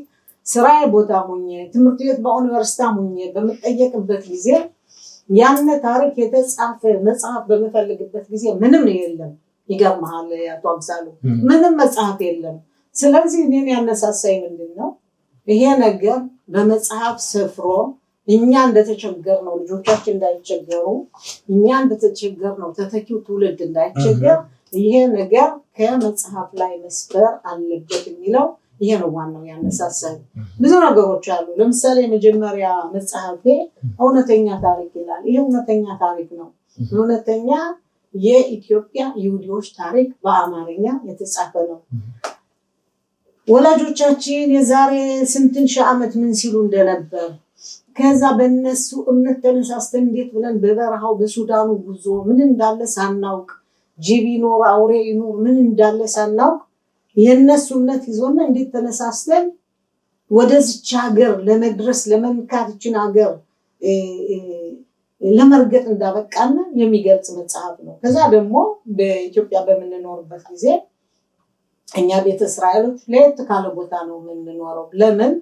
ስራዬ ቦታ ሆኜ ትምህርት ቤት በዩኒቨርሲቲ ሆኜ በመጠየቅበት ጊዜ ያነ ታሪክ የተጻፈ መጽሐፍ በመፈልግበት ጊዜ ምንም የለም። ይገርምሃል አቶ አምሳሉ ምንም መጽሐፍ የለም። ስለዚህ እኔን ያነሳሳኝ ምንድን ነው? ይሄ ነገር በመጽሐፍ ሰፍሮ እኛ እንደተቸገር ነው ልጆቻችን እንዳይቸገሩ፣ እኛ እንደተቸገር ነው ተተኪው ትውልድ እንዳይቸገር፣ ይሄ ነገር ከመጽሐፍ ላይ መስፈር አለበት የሚለው ይሄ ነው ዋናው ያነሳሳኝ። ብዙ ነገሮች አሉ። ለምሳሌ የመጀመሪያ መጽሐፌ እውነተኛ ታሪክ ይላል። ይሄ እውነተኛ ታሪክ ነው። እውነተኛ የኢትዮጵያ ይሁዲዎች ታሪክ በአማርኛ የተጻፈ ነው። ወላጆቻችን የዛሬ ስንትን ሺህ ዓመት ምን ሲሉ እንደነበር ከዛ በእነሱ እምነት ተነሳስተን እንዴት ብለን በበረሃው በሱዳኑ ጉዞ ምን እንዳለ ሳናውቅ ጅብ ይኖር አውሬ ይኖር ምን እንዳለ ሳናውቅ የእነሱ እምነት ይዞና እንዴት ተነሳስተን ወደዚች ሀገር ለመድረስ ለመንካትችን ሀገር ለመርገጥ እንዳበቃና የሚገልጽ መጽሐፍ ነው። ከዛ ደግሞ በኢትዮጵያ በምንኖርበት ጊዜ እኛ ቤተ እስራኤሎች ለየት ካለ ቦታ ነው የምንኖረው። ለምን?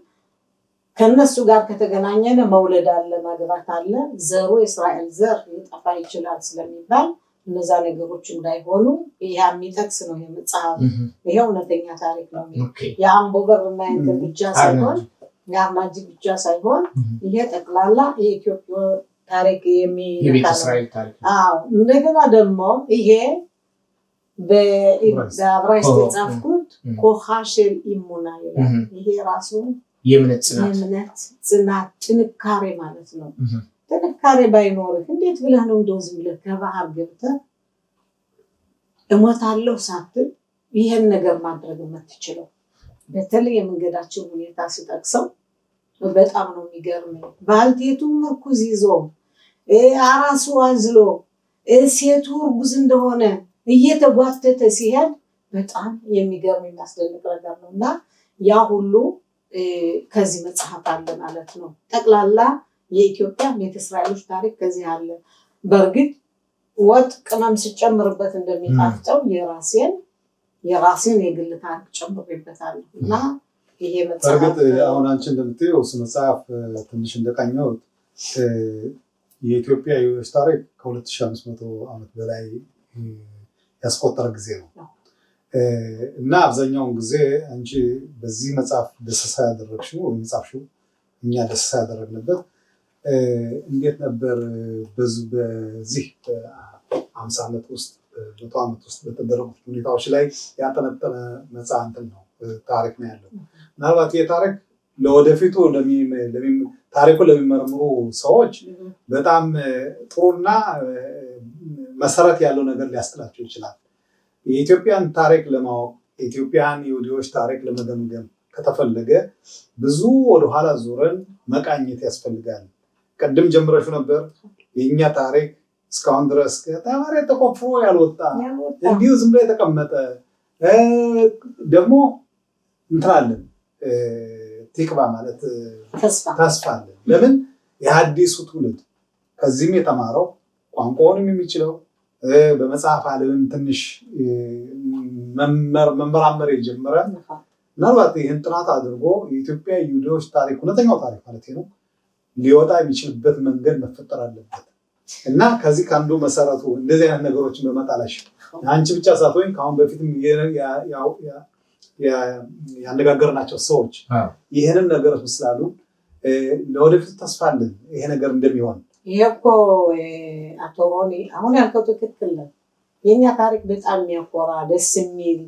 ከነሱ ጋር ከተገናኘነ መውለድ አለ፣ ማግባት አለ፣ ዘሩ የእስራኤል ዘር ሊጠፋ ይችላል ስለሚባል እነዛ ነገሮች እንዳይሆኑ ይሄ የሚጠቅስ ነው የመጽሐፍ። ይሄ እውነተኛ ታሪክ ነው። የአምቦበር እና እንትን ብቻ ሳይሆን የአርማጅ ብቻ ሳይሆን ይሄ ጠቅላላ የኢትዮጵያ ታሪክ የሚነካ ነው። እንደገና ደግሞ ይሄ በዕብራይስጥ የጻፍኩት ብታዩት ኮሃሽል ኢሙና ይላል። ይሄ ራሱ የእምነት ጽናት ጥንካሬ ማለት ነው። ጥንካሬ ባይኖርህ እንዴት ብለህ ነው እንደው ዝም ብለህ ከባህር ገብተህ እሞታለሁ ሳትል ይሄን ነገር ማድረግ የምትችለው? በተለይ የመንገዳችን ሁኔታ ሲጠቅሰው በጣም ነው የሚገርመው። ባልቴቱ ምርኩዝ ይዞ አራሱ አዝሎ ሴቱ እርጉዝ እንደሆነ እየተጓተተ ሲሄድ በጣም የሚገርም የሚያስደንቅ ነገር ነው እና ያ ሁሉ ከዚህ መጽሐፍ አለ ማለት ነው። ጠቅላላ የኢትዮጵያ ቤተ እስራኤሎች ታሪክ ከዚህ አለ። በእርግጥ ወጥ ቅመም ሲጨምርበት እንደሚጣፍጠው የራሴን የግል ታሪክ ጨምሬበታለሁ እና ይሄ መጽሐፍ በእርግጥ አሁን አንቺ እንደምትይው እሱ መጽሐፍ ትንሽ እንደቃኘው የኢትዮጵያ የህይወት ታሪክ ከ2500 ዓመት በላይ ያስቆጠረ ጊዜ ነው እና አብዛኛውን ጊዜ አንቺ በዚህ መጽሐፍ ደስሳ ያደረግሽው ወይ መጽሐፍሽው እኛ ደስሳ ያደረግንበት እንዴት ነበር በዚህ 50 ዓመት ውስጥ 100 ዓመት ውስጥ በተደረጉት ሁኔታዎች ላይ ያጠነጠነ መጽሐፍ ነው ታሪክ ነው ያለው። ምናልባት ይህ ታሪክ ለወደፊቱ ታሪኩን ለሚመረምሩ ሰዎች በጣም ጥሩና መሰረት ያለው ነገር ሊያስጥላቸው ይችላል። የኢትዮጵያን ታሪክ ለማወቅ የኢትዮጵያን ይሁዲዎች ታሪክ ለመገምገም ከተፈለገ ብዙ ወደኋላ ዞረን መቃኘት ያስፈልጋል። ቀደም ጀምረሹ ነበር የኛ ታሪክ እስካሁን ድረስ ከተማሪ ተቆፍሮ ያልወጣ እንዲሁ ዝም ብሎ የተቀመጠ ደግሞ እንትን ቲክባ ማለት ተስፋ አለ። ለምን የሐዲሱ ትውልድ ከዚህም የተማረው ቋንቋውንም የሚችለው በመጽሐፍ ዓለምም ትንሽ መመራመር የጀመረ ምናልባት ይህን ጥናት አድርጎ የኢትዮጵያ ይሁዲዎች ታሪክ እውነተኛው ታሪክ ማለት ነው ሊወጣ የሚችልበት መንገድ መፈጠር አለበት እና ከዚህ ከአንዱ መሰረቱ እንደዚህ አይነት ነገሮችን በመጣላሽ አንቺ ብቻ ሳትሆን ከአሁን በፊትም ያነጋገርናቸው ሰዎች ይህንን ነገር ስላሉ ለወደፊት ተስፋ አለን ይሄ ነገር እንደሚሆን። ይሄ እኮ አቶ ሮኒ አሁን ያልከው ትክክል ነው። የኛ ታሪክ በጣም የሚያኮራ ደስ የሚል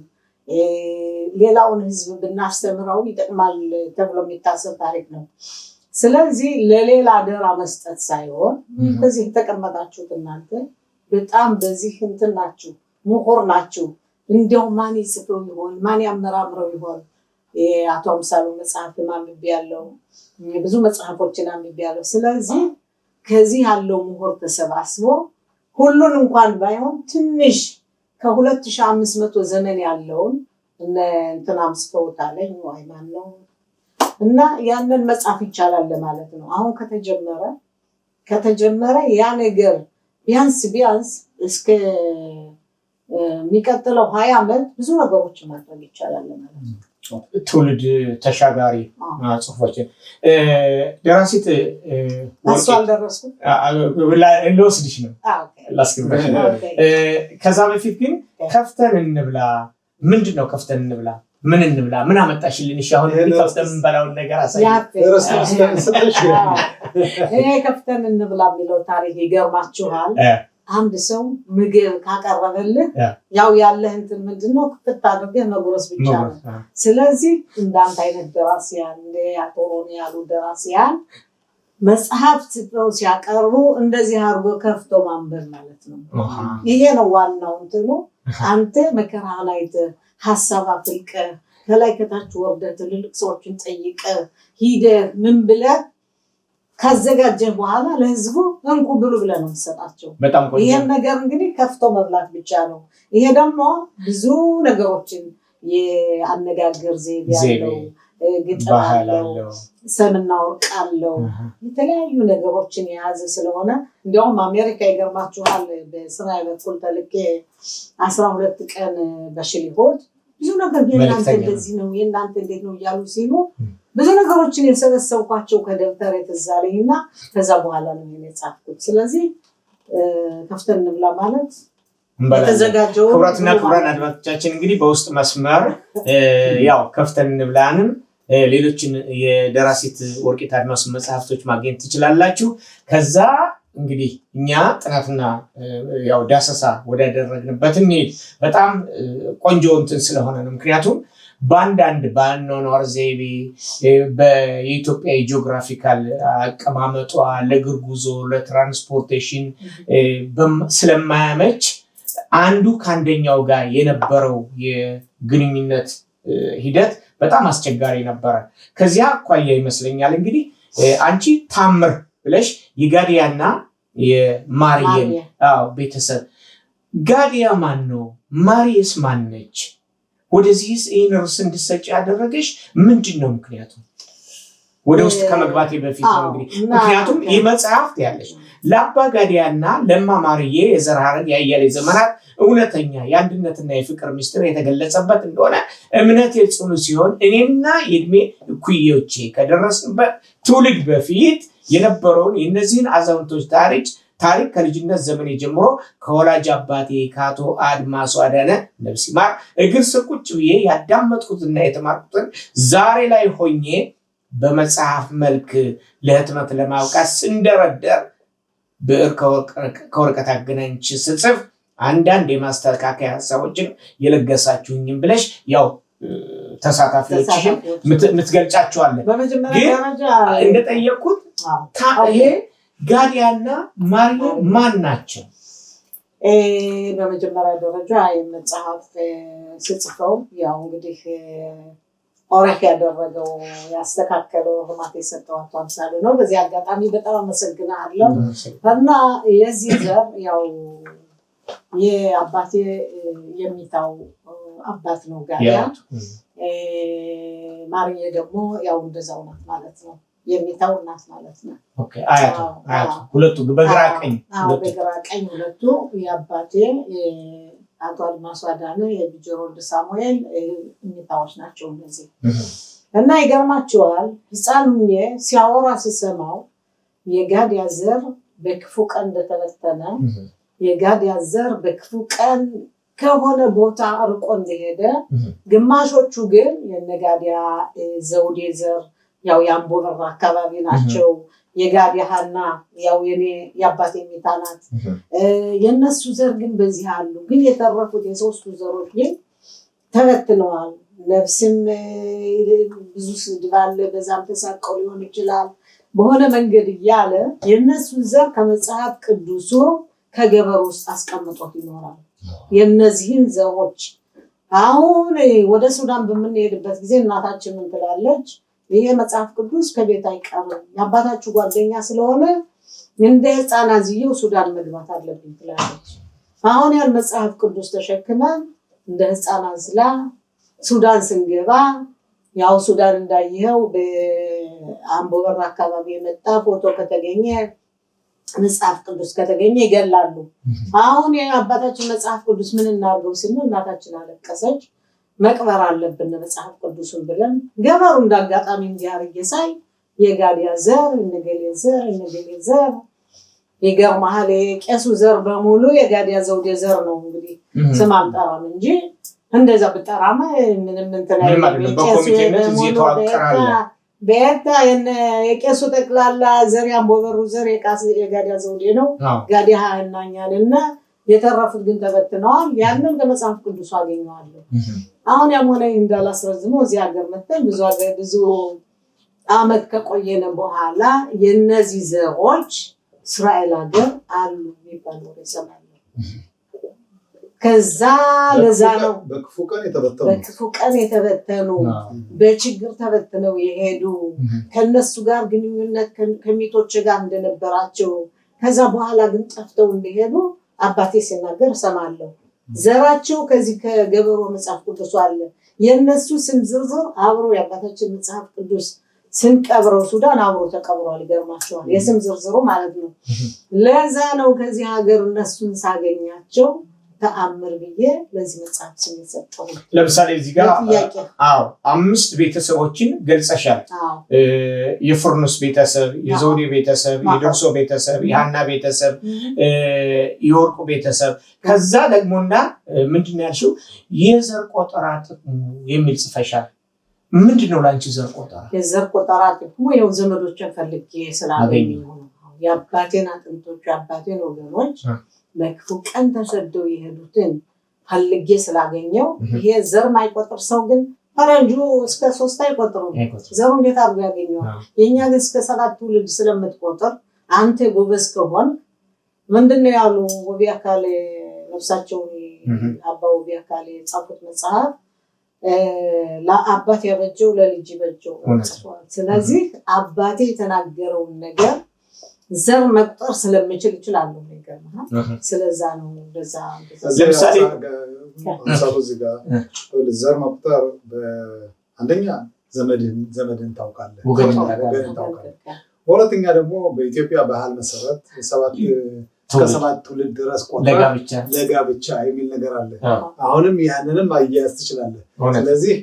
ሌላውን ህዝብ ብናስተምረው ይጠቅማል ተብሎ የሚታሰብ ታሪክ ነው። ስለዚህ ለሌላ አደራ መስጠት ሳይሆን በዚህ የተቀመጣችሁት እናንተ በጣም በዚህ እንትን ናችሁ፣ ምሁር ናችሁ። እንዲያው ማን ይጽፈው ይሆን ማን ያመራምረው ይሆን? የአቶ አምሳሉ መጽሐፍ አንብቤያለሁ፣ ብዙ መጽሐፎችን አንብቤያለሁ። ስለዚህ ከዚህ ያለው ምሁር ተሰባስቦ ሁሉን እንኳን ባይሆን ትንሽ ከ2500 ዘመን ያለውን እንትን አምስፈውታለኝ ወይ ማን ነው እና ያንን መጽሐፍ ይቻላል ማለት ነው። አሁን ከተጀመረ ያ ነገር ቢያንስ እስከ የሚቀጥለው 20 ዓመት ብዙ ነገሮችን ማድረግ ይቻላል ማለት ነው። ትውልድ ተሻጋሪ ጽሁፎችን ደራሲት እሱ አልደረስኩም ልወስድሽ ነው ላስገባሽ። ከዛ በፊት ግን ከፍተን እንብላ። ምንድን ነው ከፍተን እንብላ? ምን እንብላ? ምን አመጣሽልን? እሺ አሁን ከፍተን እንበላውን ነገር አሳይ። እኔ ከፍተን እንብላ የሚለው ታሪክ ይገርማችኋል። አንድ ሰው ምግብ ካቀረበልህ ያው ያለህ እንትን ምንድነው ክፍት አድርገህ መጉረስ ብቻ ነው። ስለዚህ እንዳንተ አይነት ደራሲያን እንደ አቶ ሮኒ ያሉ ደራሲያን መጽሐፍ ጽፈው ሲያቀርቡ እንደዚህ አድርጎ ከፍቶ ማንበብ ማለት ነው። ይሄ ነው ዋናው እንትኑ። አንተ መከራህን አይተህ ሀሳብ አፍልቀህ ከላይ ከታች ወርደህ ትልልቅ ሰዎችን ጠይቀህ ሂደህ ምን ብለህ ካዘጋጀህ በኋላ ለህዝቡ እንኩ ብሉ ብለህ ነው የምትሰጣቸው። ይሄን ነገር እንግዲህ ከፍቶ መብላት ብቻ ነው። ይሄ ደግሞ ብዙ ነገሮችን የአነጋገር ዘይቤ ያለው ግጥም አለው፣ ሰምና ወርቅ አለው፣ የተለያዩ ነገሮችን የያዘ ስለሆነ እንዲያውም አሜሪካ ይገርማችኋል በስራ በኩል ተልኬ 12 ቀን በሽሊሆድ ብዙ ነገር የእናንተ እንደዚህ ነው የእናንተ እንዴት ነው እያሉ ሲሉ ብዙ ነገሮችን የሰበሰብኳቸው ከደብተር የተዛለኝ እና ከዛ በኋላ ነው የጻፍኩት። ስለዚህ ከፍተን እንብላ ማለት የተዘጋጀው። ክቡራትና ክቡራን አድማጮቻችን እንግዲህ በውስጥ መስመር ያው ከፍተን እንብላንም ሌሎችን የደራሲት ወርቂት አድማሱ መጽሐፍቶች ማግኘት ትችላላችሁ። ከዛ እንግዲህ እኛ ጥናትና ያው ዳሰሳ ወዳደረግንበት እንሂድ። በጣም ቆንጆ እንትን ስለሆነ ነው። ምክንያቱም በአንዳንድ በአኗኗር ዘይቤ በኢትዮጵያ ጂኦግራፊካል አቀማመጧ ለእግር ጉዞ ለትራንስፖርቴሽን ስለማያመች አንዱ ከአንደኛው ጋር የነበረው የግንኙነት ሂደት በጣም አስቸጋሪ ነበረ። ከዚያ አኳያ ይመስለኛል እንግዲህ አንቺ ታምር ብለሽ የጋዲያና የማርየን ቤተሰብ ጋዲያ ማን ነው? ማርየስ ማን ነች? ወደዚህስ ይህን ርዕስ እንድትሰጪ ያደረገሽ ምንድን ነው ምክንያቱ? ወደ ውስጥ ከመግባቴ በፊት ነው እንግዲህ ምክንያቱም ይህ መጽሐፍት ያለሽ ለአባ ጋዲያና ለማ ማርዬ የዘር ሐረግ የአያሌ ዘመናት እውነተኛ የአንድነትና የፍቅር ምስጢር የተገለጸበት እንደሆነ እምነት የጽኑ ሲሆን እኔና የእድሜ እኩዮቼ ከደረስንበት ትውልድ በፊት የነበረውን የእነዚህን አዛውንቶች ታሪክ ከልጅነት ዘመኔ ጀምሮ ከወላጅ አባቴ ከአቶ አድማሱ አዳነ ነፍስ ይማር እግር ስር ቁጭ ብዬ ያዳመጥኩትና የተማርኩትን ዛሬ ላይ ሆኜ በመጽሐፍ መልክ ለህትመት ለማብቃት ስንደረደር ብዕር ከወረቀት አገናኝቼ ስጽፍ አንዳንድ የማስተካከያ ሀሳቦችን የለገሳችሁኝም ብለሽ ያው ተሳታፊዎችሽን ምትገልጫቸዋለን። ግን እንደጠየቅኩት ይሄ ጋዲያና ማርየን ማን ናቸው? በመጀመሪያ ደረጃ የመጽሐፍ ስጽፈው ያው እንግዲህ ኦሬክ ያደረገው ያስተካከለው ህማት የሰጠው አቶ አምሳሉ ነው። በዚህ አጋጣሚ በጣም አመሰግናለሁ። እና የዚህ ዘር ያው የአባቴ የሚታው አባት ነው ጋዲያ። ማርዬ ደግሞ ያው እንደዛው ናት ማለት ነው። የሚታው እናት ማለት ነው። ኦኬ አያቱ ሁለቱ በግራ ቀኝ ሁለቱ የአባቴ አቶ አድማሱ አዳነ የቢጀሮ ሳሙኤል የሚታወች ናቸው እነዚህ። እና ይገርማቸዋል ህፃን ሲያወራ ስሰማው የጋዲያ ዘር በክፉ ቀን እንደተበተነ የጋዲያ ዘር በክፉ ቀን ከሆነ ቦታ ርቆ እንደሄደ ግማሾቹ ግን የነጋዲያ ዘውዴ ዘር ያው የአምቦ በር አካባቢ ናቸው። የጋዲያ ሀና ያው የኔ የአባቴ ሚታናት የነሱ ዘር ግን በዚህ አሉ። ግን የተረፉት የሶስቱ ዘሮች ግን ተበትነዋል። ነፍስም ብዙ ስድብ አለ፣ በዛም ተሳቀው ሊሆን ይችላል በሆነ መንገድ እያለ የነሱ ዘር ከመጽሐፍ ቅዱሱ ከገበሩ ውስጥ አስቀምጦት ይኖራል። የነዚህን ዘሮች አሁን ወደ ሱዳን በምንሄድበት ጊዜ እናታችን ምን ትላለች? ይሄ መጽሐፍ ቅዱስ ከቤት አይቀርም፣ የአባታችሁ ጓደኛ ስለሆነ እንደ ህፃን አዝየው ሱዳን መግባት አለብኝ ትላለች። አሁን ያን መጽሐፍ ቅዱስ ተሸክመን እንደ ህፃን አዝላ ሱዳን ስንገባ ያው ሱዳን እንዳየኸው በአምቦ በር አካባቢ የመጣ ፎቶ ከተገኘ መጽሐፍ ቅዱስ ከተገኘ ይገላሉ። አሁን የአባታችን መጽሐፍ ቅዱስ ምን እናርገው ስንል እናታችን አለቀሰች። መቅበር አለብን መጽሐፍ ቅዱስን ብለን ገበሩ እንዳጋጣሚ እንዲያርጌ ሳይ የጋዲያ ዘር እነገሌ ዘር ይገርማል። የቄሱ ዘር በሙሉ የጋዲያ ዘውዴ ዘር ነው። እንግዲህ ስም አልጠራም እንጂ እንደዛ ብጠራማ ምንም እንትን ቤታ የቄሱ ጠቅላላ ዘር የአምቦ በሩ ዘር የጋዲያ ዘውዴ ነው። ጋዲያ እናኛልና የተረፉት ግን ተበትነዋል። ያንን ከመጽሐፍ ቅዱስ አገኘዋለሁ። አሁን ያም ሆነ እንዳላስረዝመው እዚህ ሀገር መጥተን ብዙ አመት ከቆየነ በኋላ የነዚህ ዘሮች እስራኤል ሀገር አሉ የሚባል ወሬ ሰማለሁ። ከዛ ለዛ ነው በክፉ ቀን የተበተኑ በችግር ተበትነው የሄዱ ከነሱ ጋር ግንኙነት ከሚቶች ጋር እንደነበራቸው ከዛ በኋላ ግን ጠፍተው እንደሄዱ አባቴ ሲናገር ሰማለሁ። ዘራቸው ከዚህ ከገበሮ መጽሐፍ ቅዱስ አለ። የነሱ ስም ዝርዝር አብሮ የአባታችን መጽሐፍ ቅዱስ ስንቀብረው ሱዳን አብሮ ተቀብሯል። ይገርማቸዋል። የስም ዝርዝሩ ማለት ነው። ለዛ ነው ከዚህ ሀገር እነሱን ሳገኛቸው ተአምር ብዬ ለዚህ መጽሐፍ ስም የሰጠው። ለምሳሌ እዚህ ጋር 5 ቤተሰቦችን ገልጸሻል። የፍርኑስ ቤተሰብ፣ የዘውዴ ቤተሰብ፣ የደርሶ ቤተሰብ፣ የሃና ቤተሰብ፣ የወርቁ ቤተሰብ ከዛ ደግሞና ምንድነው ያልሽው የዘር ቆጠራ ጥቅሙ የሚል ጽፈሻል። ምንድነው ላንቺ ዘር ቆጠራ? የዘር ቆጠራ ጥቅሙ ያው ዘመዶችን ፈልጌ ስላገኘሁ የአባቴን አጥንቶች የአባቴን ወገኖች በክፉ ቀን ተሰደው የሄዱትን ፈልጌ ስላገኘው ይሄ ዘር ማይቆጥር ሰው ግን ፈረንጁ እስከ 3 አይቆጥሩም። ዘሩ እንዴት አድርጎ ያገኘዋል? የኛ ግን እስከ 7 ትውልድ ስለምትቆጥር አንተ ጎበዝ ከሆን ምንድነው ያሉ ወቢ አካል ነፍሳቸው አባ ወቢ አካል የጻፉት መጽሐፍ ለአባት ያበጀው ለልጅ ይበጀው። ስለዚህ አባቴ የተናገረውን ነገር ዘር መቁጠር ስለምችል ይችላል ነገር ማለት ስለዛ ነው። በዛ ለምሳሌ እዚህ ጋር ዘር መቁጠር በአንደኛ ዘመድን ታውቃለህ፣ ወገንን ታውቃለህ። ሁለተኛ ደግሞ በኢትዮጵያ ባህል መሰረት እስከ 7 ትውልድ ድረስ ቆጥረህ ለጋብቻ የሚል ነገር አለ። አሁንም ያንንም አያያዝ ትችላለህ። ስለዚህ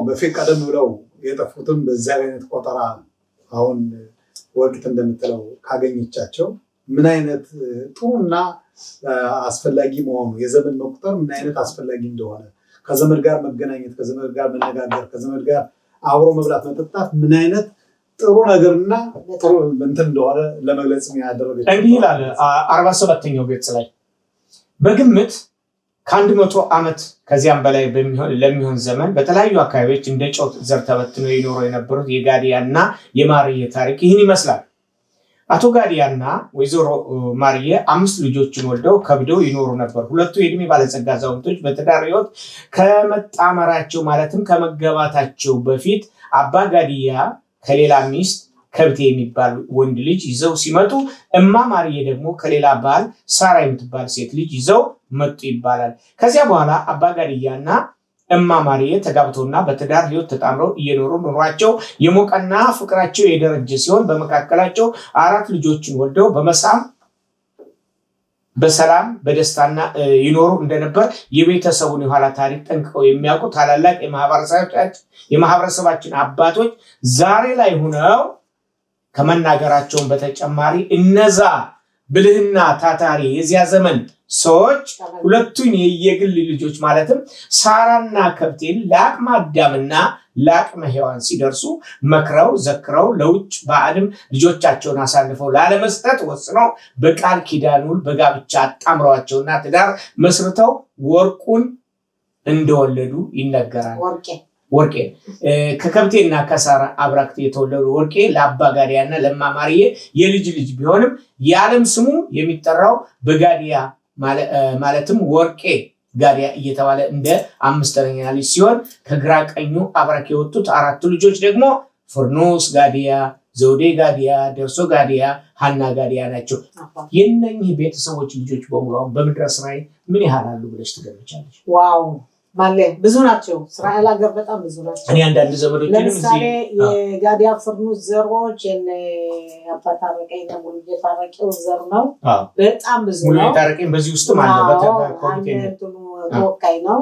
በፊት ቀደም ብለው የጠፉትም በዛ አይነት ቆጠራ አሁን ወርቂት እንደምትለው ካገኘቻቸው ምን አይነት ጥሩና አስፈላጊ መሆኑ የዘመን መቁጠር ምን አይነት አስፈላጊ እንደሆነ ከዘመድ ጋር መገናኘት፣ ከዘመድ ጋር መነጋገር፣ ከዘመድ ጋር አብሮ መብላት መጠጣት ምን አይነት ጥሩ ነገርና ጥሩ እንትን እንደሆነ ለመግለጽ ያደረገች እንዲህ ይላል 47ኛው ገጽ ላይ በግምት ከ100 ዓመት ከዚያም በላይ ለሚሆን ዘመን በተለያዩ አካባቢዎች እንደ ጨው ዘር ተበትነው ይኖሩ የነበሩት የጋዲያና የማርየ ታሪክ ይህን ይመስላል። አቶ ጋዲያና ወይዘሮ ማርየ 5 ልጆችን ወልደው ከብደው ይኖሩ ነበር። ሁለቱ የእድሜ ባለጸጋ አዛውንቶች በትዳር ሕይወት ከመጣመራቸው ማለትም ከመገባታቸው በፊት አባ ጋዲያ ከሌላ ሚስት ከብቴ የሚባል ወንድ ልጅ ይዘው ሲመጡ እማ ማርየ ደግሞ ከሌላ ባል ሳራ የምትባል ሴት ልጅ ይዘው መጡ ይባላል። ከዚያ በኋላ አባ ጋዲያና እማ ማርየ ተጋብተውና በትዳር ሕይወት ተጣምረው እየኖሩ ኑሯቸው የሞቀና ፍቅራቸው የደረጀ ሲሆን በመካከላቸው 4 ልጆችን ወልደው በሰላም በደስታና ይኖሩ እንደነበር የቤተሰቡን የኋላ ታሪክ ጠንቅቀው የሚያውቁ ታላላቅ የማህበረሰባችን አባቶች ዛሬ ላይ ሆነው ከመናገራቸውን በተጨማሪ እነዛ ብልህና ታታሪ የዚያ ዘመን ሰዎች ሁለቱን የየግል ልጆች ማለትም ሳራና ከብቴን ለአቅመ አዳምና ለአቅመ ሔዋን ሲደርሱ መክረው ዘክረው ለውጭ ባዕድም ልጆቻቸውን አሳልፈው ላለመስጠት ወስነው በቃል ኪዳን ውል በጋብቻ አጣምረዋቸውና ትዳር መስርተው ወርቁን እንደወለዱ ይነገራል። ወርቄ ከከብቴና ከሳራ አብራክት የተወለዱ ወርቄ ለአባ ጋዲያና ለእማ ማርየ የልጅ ልጅ ቢሆንም የዓለም ስሙ የሚጠራው በጋዲያ ማለትም ወርቄ ጋዲያ እየተባለ እንደ 5ኛ ልጅ ሲሆን ከግራ ቀኙ አብራክ የወጡት 4 ልጆች ደግሞ ፍርኖስ ጋዲያ፣ ዘውዴ ጋዲያ፣ ደርሶ ጋዲያ፣ ሀና ጋዲያ ናቸው። የእነኚህ ቤተሰቦች ልጆች በሙሉ አሁን በምድረ እስራኤል ምን ያህል አሉ ብለሽ ትገምቻለሽ? ዋው ብዙ ናቸው። እስራኤል ሀገር በጣም ብዙ ናቸው። እኔ አንዳንድ ዘመዶችንም ለምሳሌ የጋዲያ ፍርኖስ ዘሮች አባት ታረቀኝ ነው ሙሉ ታረቀው ዘር ነው። በጣም ብዙ ነው። ሙሉ ታረቀኝ በዚህ ውስጥ ማለት ተወካይ ነው።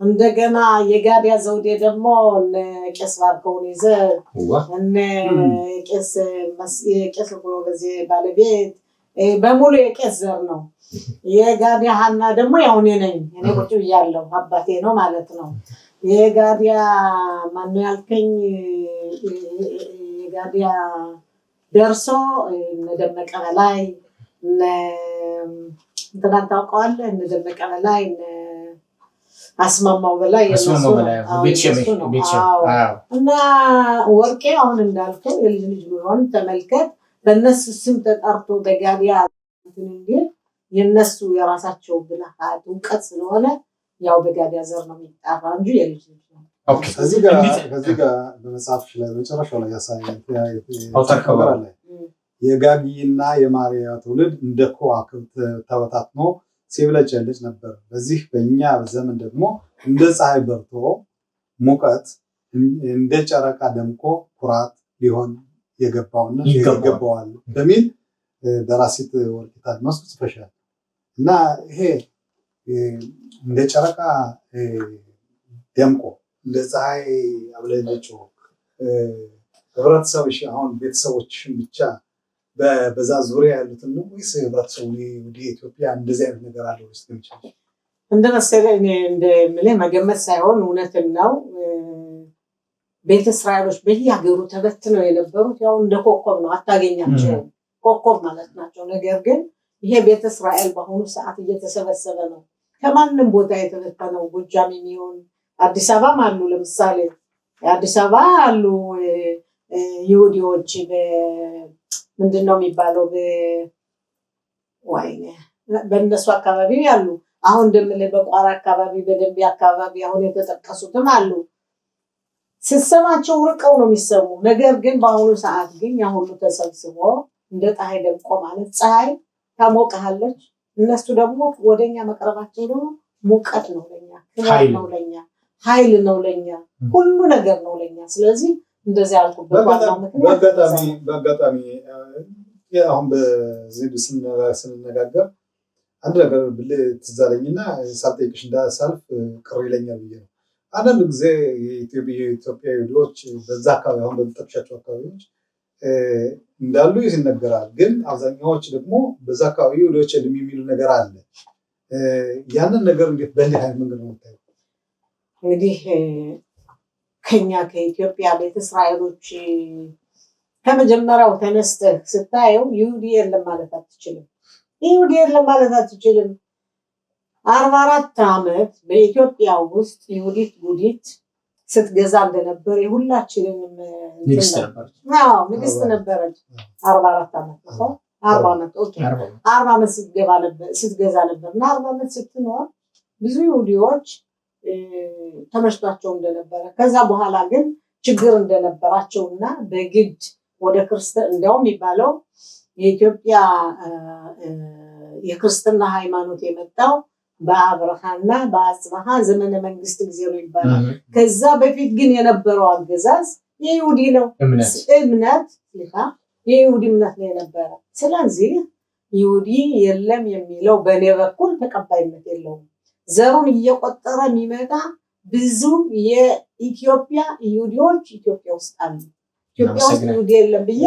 እንደገና የጋዲያ ዘውዴ ደግሞ ቄስ ባርከውን ይዘር ቄስ በዚህ ባለቤት በሙሉ የቄስ ዘር ነው። የጋዲያ ሀና ደግሞ ያው እኔ ነኝ። እኔ ቁጭ ብያለሁ አባቴ ነው ማለት ነው። የጋዲያ ማን ያልከኝ የጋዲያ ደርሶ እንደደመቀ በላይ እንትና ታውቀዋለህ? እንደደመቀ በላይ አስማማው በላይ እና ወርቄ አሁን እንዳልከው የልጅ ልጅ ቢሆን ተመልከት። በእነሱ ስም ተጠርቶ በጋዲያ እንትን የነሱ የራሳቸው ብልሃት እውቀት ስለሆነ ያው በጋዲያ ዘር ነው የሚጠራ እንጂ የልጅ ልጅ ነው። ከዚህ ጋር በመጽሐፍሽ ላይ መጨረሻው ላይ ያሳየን የጋጊና የማርያ ትውልድ እንደ ከዋክብት ተበታትኖ ሲብለጨልጭ ነበር። በዚህ በእኛ ዘመን ደግሞ እንደ ፀሐይ በርቶ ሙቀት እንደ ጨረቃ ደምቆ ኩራት ሊሆን የገባውና ይገባዋል በሚል ደራሲት ወርቂት አድማሱ ጽፈሻል። እና ይሄ እንደ ጨረቃ ደምቆ እንደ ፀሐይ አብለጭልጮ ህብረተሰብሽ አሁን ቤተሰቦችሽን ብቻ በዛ ዙሪያ ያሉትን ነው ወይስ ህብረተሰቡ ወደ ኢትዮጵያ እንደዚህ አይነት ነገር አለ ወይስ ትንቻለሽ? እንደመሰለኝ እንደምልህ መገመት ሳይሆን እውነትም ነው። ቤተ እስራኤሎች በየሀገሩ ተበትነው የነበሩት ያው እንደ ኮከብ ነው፣ አታገኛቸውም። ኮከብ ማለት ናቸው። ነገር ግን ይሄ ቤተ እስራኤል በአሁኑ ሰዓት እየተሰበሰበ ነው። ከማንም ቦታ የተበተነው ጎጃም የሚሆን አዲስ አበባም አሉ። ለምሳሌ አዲስ አበባ አሉ ይሁዲዎች ምንድነው የሚባለው በእነሱ አካባቢ ያሉ አሁን እንደምልህ በቋራ አካባቢ በደንቢያ አካባቢ አሁን የተጠቀሱትም አሉ። ስትሰማቸው ርቀው ነው የሚሰሙ። ነገር ግን በአሁኑ ሰዓት ግን ያ ሁሉ ተሰብስቦ እንደ ፀሐይ ደምቆ ማለት ፀሐይ ታሞቀሃለች፣ እነሱ ደግሞ ወደኛ መቅረባቸው ደግሞ ሙቀት ነው ለኛ፣ ክብር ነው ለኛ፣ ኃይል ነው ለኛ፣ ሁሉ ነገር ነው ለኛ። ስለዚህ እንደዚህ ያልኩበት ዋናው ምክንያት በአጋጣሚ አሁን በዚህ ስንነጋገር አንድ ነገር ብለህ ትዝ አለኝና ሳልጠይቅሽ እንዳሳልፍ ቅር ይለኛል ብዬ ነው። አንዳንድ ጊዜ የኢትዮጵያ ይሁዶች በዛ አካባቢ አሁን በምጠቅሻቸው አካባቢዎች እንዳሉ ይነገራል። ግን አብዛኛዎች ደግሞ በዛ አካባቢ ይሁዶች የሚሉ ነገር አለ። ያንን ነገር እንዴት በእንዴት አይነት መንገድ ነው የምታየው? እንግዲህ ከኛ ከኢትዮጵያ ቤተ እስራኤሎች ከመጀመሪያው ተነስተህ ስታየው ይሁዲ የለም ማለት አትችልም። ይሁዲ የለም ማለት አትችልም። 44 ዓመት በኢትዮጵያ ውስጥ ይሁዲት ጉዲት ስትገዛ እንደነበር የሁላችንም ንግስት ነበረች። 44 ዓመት ነው 40 ዓመት ኦኬ 40 ዓመት ስትገዛ ነበር እና 40 ዓመት ስትኖር ብዙ ይሁዲዎች ተመሽቷቸው እንደነበረ ከዛ በኋላ ግን ችግር እንደነበራቸውና በግድ ወደ ክርስትና እንዲያውም የሚባለው የኢትዮጵያ የክርስትና ሃይማኖት የመጣው በአብርሃና በአጽብሃ ዘመነ መንግስት ጊዜ ነው ይባላል። ከዛ በፊት ግን የነበረው አገዛዝ የይሁዲ ነው እምነት የይሁዲ እምነት ነው የነበረ። ስለዚህ ይሁዲ የለም የሚለው በኔ በኩል ተቀባይነት የለውም። ዘሩን እየቆጠረ የሚመጣ ብዙ የኢትዮጵያ ይሁዲዎች ኢትዮጵያ ውስጥ አሉ። ኢትዮጵያ ውስጥ ይሁዲ የለም ብዬ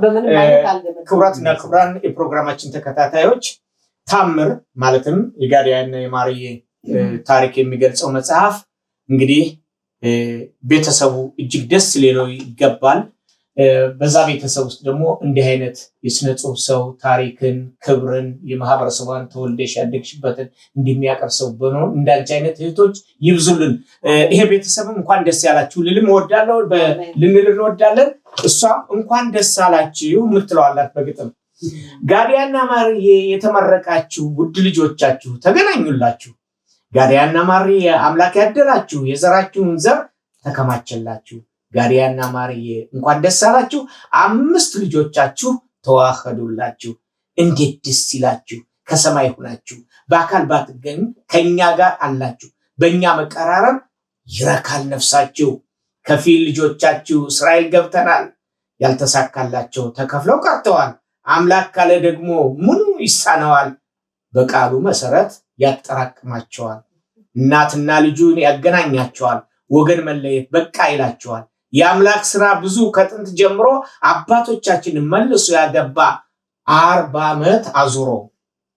በምንም አይነት አልገመትም። ክቡራትና ክቡራን የፕሮግራማችን ተከታታዮች ታምር ማለትም የጋዲያና የማርዬ ታሪክ የሚገልጸው መጽሐፍ እንግዲህ ቤተሰቡ እጅግ ደስ ሊለው ይገባል። በዛ ቤተሰብ ውስጥ ደግሞ እንዲህ አይነት የስነ ጽሁፍ ሰው ታሪክን፣ ክብርን፣ የማህበረሰቧን ተወልደሽ ያደግሽበትን እንደሚያቀርሰው በኖር እንዳንቺ አይነት እህቶች ይብዙልን። ይሄ ቤተሰብ እንኳን ደስ ያላችሁ ልልም እወዳለሁ፣ ልንል እንወዳለን። እሷም እንኳን ደስ አላችሁ የምትለዋላት በግጥም ጋዲያና ማርዬ የተመረቃችሁ ውድ ልጆቻችሁ ተገናኙላችሁ። ጋዲያና ማርዬ አምላክ ያደላችሁ የዘራችሁን ዘር ተከማቸላችሁ። ጋዲያና ማርዬ እንኳን ደስ አላችሁ 5 ልጆቻችሁ ተዋህዱላችሁ። እንዴት ደስ ይላችሁ ከሰማይ ሆናችሁ በአካል ባትገኙ ከኛ ጋር አላችሁ። በእኛ መቀራረብ ይረካል ነፍሳችሁ። ከፊል ልጆቻችሁ እስራኤል ገብተናል ያልተሳካላቸው ተከፍለው ቀርተዋል። አምላክ ካለ ደግሞ ምኑ ይሳነዋል? በቃሉ መሰረት ያጠራቅማቸዋል። እናትና ልጁን ያገናኛቸዋል። ወገን መለየት በቃ ይላቸዋል። የአምላክ ስራ ብዙ ከጥንት ጀምሮ አባቶቻችንን መልሶ ያገባ 40 ዓመት አዙሮ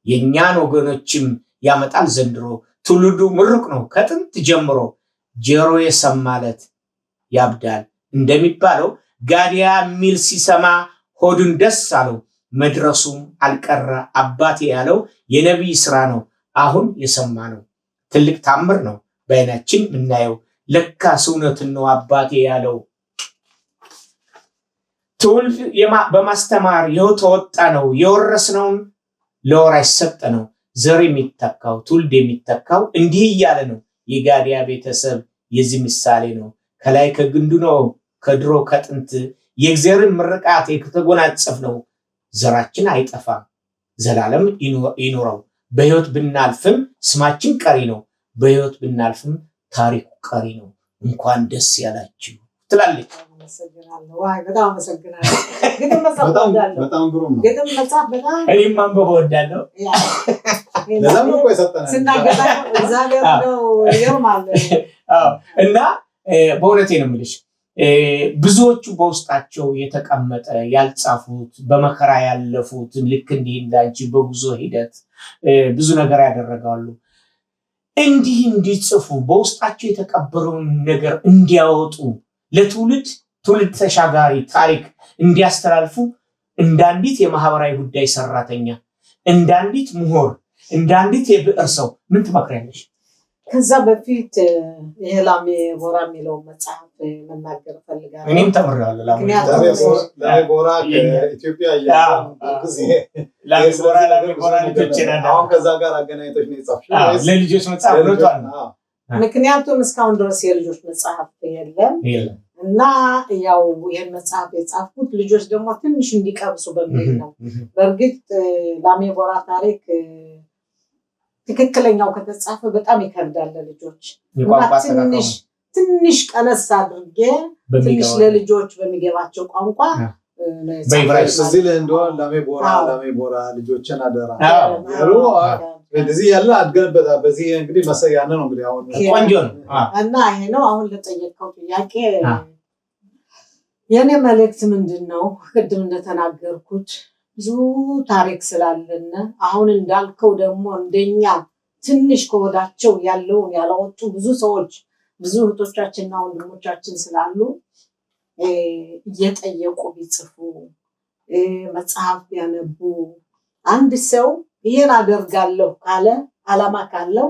የኛን ወገኖችም ያመጣል ዘንድሮ። ትውልዱ ምሩቅ ነው ከጥንት ጀምሮ ጆሮ የሰማለት ያብዳል እንደሚባለው ጋዲያ ሚል ሲሰማ ሆዱን ደስ አለው። መድረሱም አልቀረ አባቴ ያለው የነቢይ ስራ ነው። አሁን የሰማ ነው ትልቅ ታምር ነው በአይናችን የምናየው። ለካ እውነትን ነው አባቴ ያለው። ትውልድ በማስተማር ይኸው ተወጣ ነው። የወረስነውን ለወራሽ ሰጠ ነው። ዘር የሚተካው ትውልድ የሚተካው እንዲህ እያለ ነው። የጋዲያ ቤተሰብ የዚህ ምሳሌ ነው። ከላይ ከግንዱ ነው ከድሮ ከጥንት የእግዚአብሔርን ምርቃት የተጎናጸፍ ነው። ዘራችን አይጠፋም ዘላለም ይኖረው። በህይወት ብናልፍም ስማችን ቀሪ ነው። በህይወት ብናልፍም ታሪኩ ቀሪ ነው። እንኳን ደስ ያላችሁ ትላለች። በጣም አመሰግናለሁ። ግጥም መጻፍ እወዳለሁ። በጣም ግሩም ነው። ግጥም መጻፍ በጣም እኔም ማንበብ እወዳለሁ። ለዛም እኮ የሰጠነው ስናገጣ እግዚአብሔር ነው ይርማል። እና በእውነቴ ነው የምልሽ ብዙዎቹ በውስጣቸው የተቀመጠ ያልጻፉት በመከራ ያለፉት ልክ እንዲህ እንዳንቺ በጉዞ ሂደት ብዙ ነገር ያደረጋሉ። እንዲህ እንዲጽፉ በውስጣቸው የተቀበረውን ነገር እንዲያወጡ ለትውልድ ተሻጋሪ ታሪክ እንዲያስተላልፉ እንዳንዲት የማህበራዊ ጉዳይ ሰራተኛ፣ እንዳንዲት ምሁር፣ እንዳንዲት የብዕር ሰው ምን ትመክሪያለሽ? ከዛ በፊት ይሄ ላሜ ቦራ የሚለውን መጽሐፍ መናገር ፈልጋለሁ። እኔም ተምሬዋለሁ። ላሜ ቦራ ከኢትዮጵያ አሁን ከዛ ጋር አገናኝቶች ነው የጻፍሽው? ለልጆች መጽሐፍ ብሎታል። ምክንያቱም እስካሁን ድረስ የልጆች መጽሐፍ የለም እና ያው ይህን መጽሐፍ የጻፍኩት ልጆች ደግሞ ትንሽ እንዲቀብሱ በሚል ነው። በእርግጥ ላሜ ቦራ ታሪክ ትክክለኛው ከተጻፈ በጣም ይከብዳል ለልጆች እና ትንሽ ቀነስ አድርጌ ትንሽ ለልጆች በሚገባቸው ቋንቋ እዚህ ላይ እንደሆነ ላሜ ቦራ ልጆችን አደራ እንደዚህ ያለ አድገንበታል። በዚህ እንግዲህ መሰያነ ነው እንግዲህ አሁን ቆንጆ ነው እና ይሄ ነው አሁን ለጠየቀው ጥያቄ የኔ መልእክት ምንድነው? ቅድም እንደተናገርኩት ብዙ ታሪክ ስላለን አሁን እንዳልከው ደግሞ እንደኛ ትንሽ ከወዳቸው ያለውን ያላወጡ ብዙ ሰዎች ብዙ እህቶቻችንና ወንድሞቻችን ስላሉ እየጠየቁ ቢጽፉ መጽሐፍ ቢያነቡ አንድ ሰው ይሄን አደርጋለሁ ካለ አላማ ካለው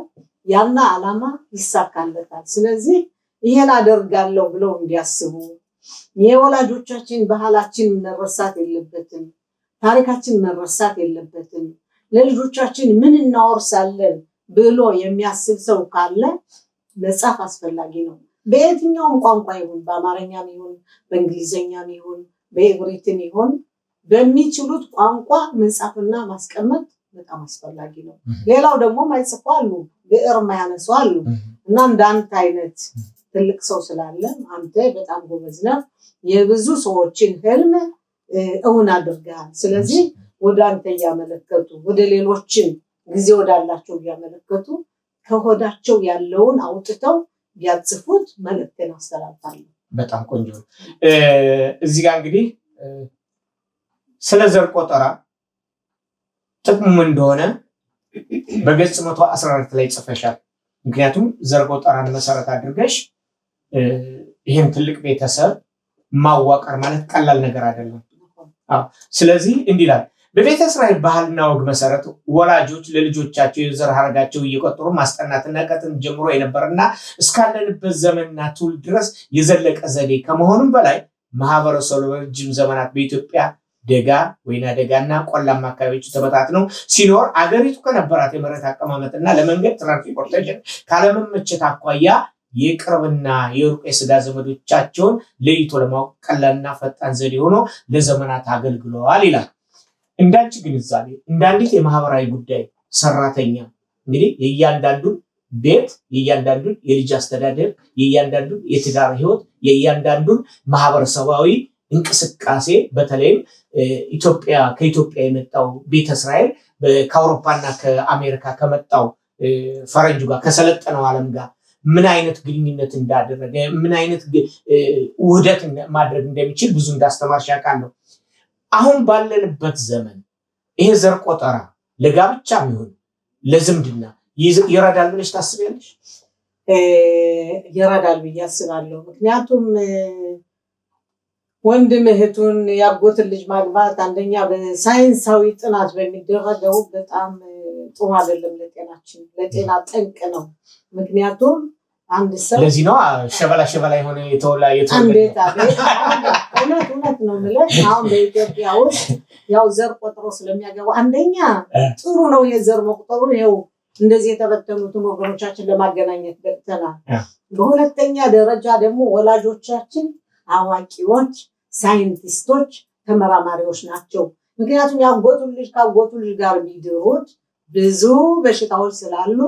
ያና አላማ ይሳካለታል። ስለዚህ ይሄን አደርጋለሁ ብለው እንዲያስቡ የወላጆቻችን ባህላችን መረሳት የለበትም። ታሪካችን መረሳት የለበትም። ለልጆቻችን ምን እናወርሳለን ብሎ የሚያስብ ሰው ካለ መጽሐፍ አስፈላጊ ነው። በየትኛውም ቋንቋ ይሁን በአማርኛም ይሁን በእንግሊዘኛም ይሁን በዕብሪትም ይሁን በሚችሉት ቋንቋ መጻፍና ማስቀመጥ በጣም አስፈላጊ ነው። ሌላው ደግሞ ማይጽፉ አሉ፣ ብዕር ማያነሱ አሉ እና እንዳንተ አይነት ትልቅ ሰው ስላለ አንተ በጣም ጎበዝ ነህ። የብዙ ሰዎችን ህልም እውን አድርገሃል። ስለዚህ ወደ አንተ እያመለከቱ ወደ ሌሎችን ጊዜ ወዳላቸው እያመለከቱ ከሆዳቸው ያለውን አውጥተው ቢያጽፉት መልእክትን አስተላልፋለሁ። በጣም ቆንጆ ነው። እዚህ ጋር እንግዲህ ስለ ዘር ቆጠራ ጥቅሙ እንደሆነ በገጽ 114 ላይ ጽፈሻል። ምክንያቱም ዘር ቆጠራን መሰረት አድርገሽ ይህን ትልቅ ቤተሰብ ማዋቀር ማለት ቀላል ነገር አይደለም። ስለዚህ እንዲህ ይላል። በቤተ እስራኤል ባህልና ወግ መሰረት ወላጆች ለልጆቻቸው የዘር ሐረጋቸው እየቆጠሩ ማስጠናትና ከጥንት ጀምሮ የነበረና እስካለንበት ዘመንና ትውልድ ድረስ የዘለቀ ዘዴ ከመሆኑም በላይ ማህበረሰቡ ለረጅም ዘመናት በኢትዮጵያ ደጋ ወይና ደጋና ቆላማ አካባቢዎች ተበታትነው ሲኖር አገሪቱ ከነበራት የመሬት አቀማመጥና ለመንገድ ትራንስፖርቴሽን ካለመመቸት አኳያ የቅርብና የሩቅ የስጋ ዘመዶቻቸውን ለይቶ ለማወቅ ቀላልና ፈጣን ዘዴ ሆኖ ለዘመናት አገልግለዋል ይላል። እንዳንቺ ግንዛቤ እንዳንዲት የማህበራዊ ጉዳይ ሰራተኛ እንግዲህ የእያንዳንዱን ቤት የእያንዳንዱን የልጅ አስተዳደር የእያንዳንዱን የትዳር ህይወት የእያንዳንዱን ማህበረሰባዊ እንቅስቃሴ በተለይም ከኢትዮጵያ የመጣው ቤተ እስራኤል ከአውሮፓና ከአሜሪካ ከመጣው ፈረንጁ ጋር ከሰለጠነው ዓለም ጋር ምን አይነት ግንኙነት እንዳደረገ ምን አይነት ውህደት ማድረግ እንደሚችል ብዙ እንዳስተማርሽ አውቃለሁ። አሁን ባለንበት ዘመን ይሄ ዘር ቆጠራ ለጋብቻ ይሁን ለዝምድና ይረዳል ብለሽ ታስቢያለሽ? ይረዳል ብዬ አስባለሁ። ምክንያቱም ወንድም እህቱን ያጎትን ልጅ ማግባት አንደኛ በሳይንሳዊ ጥናት በሚደረገው በጣም ጥሩ አይደለም ለጤናችን፣ ለጤና ጠንቅ ነው። ምክንያቱም አንድ ሰው ለዚህ ነው ሸበላ የሆነ እውነት ነው የምልህ። አሁን በኢትዮጵያ ውስጥ ያው ዘር ቆጥሮ ስለሚያገቡ አንደኛ ጥሩ ነው የዘር መቁጠሩ፣ ይኸው እንደዚህ የተበተኑትን ወገኖቻችን ለማገናኘት በቅተናል። በሁለተኛ ደረጃ ደግሞ ወላጆቻችን አዋቂዎች፣ ሳይንቲስቶች፣ ተመራማሪዎች ናቸው። ምክንያቱም ያጎቱን ልጅ ካጎቱ ልጅ ጋር ቢድሩት ብዙ በሽታዎች ስላሉ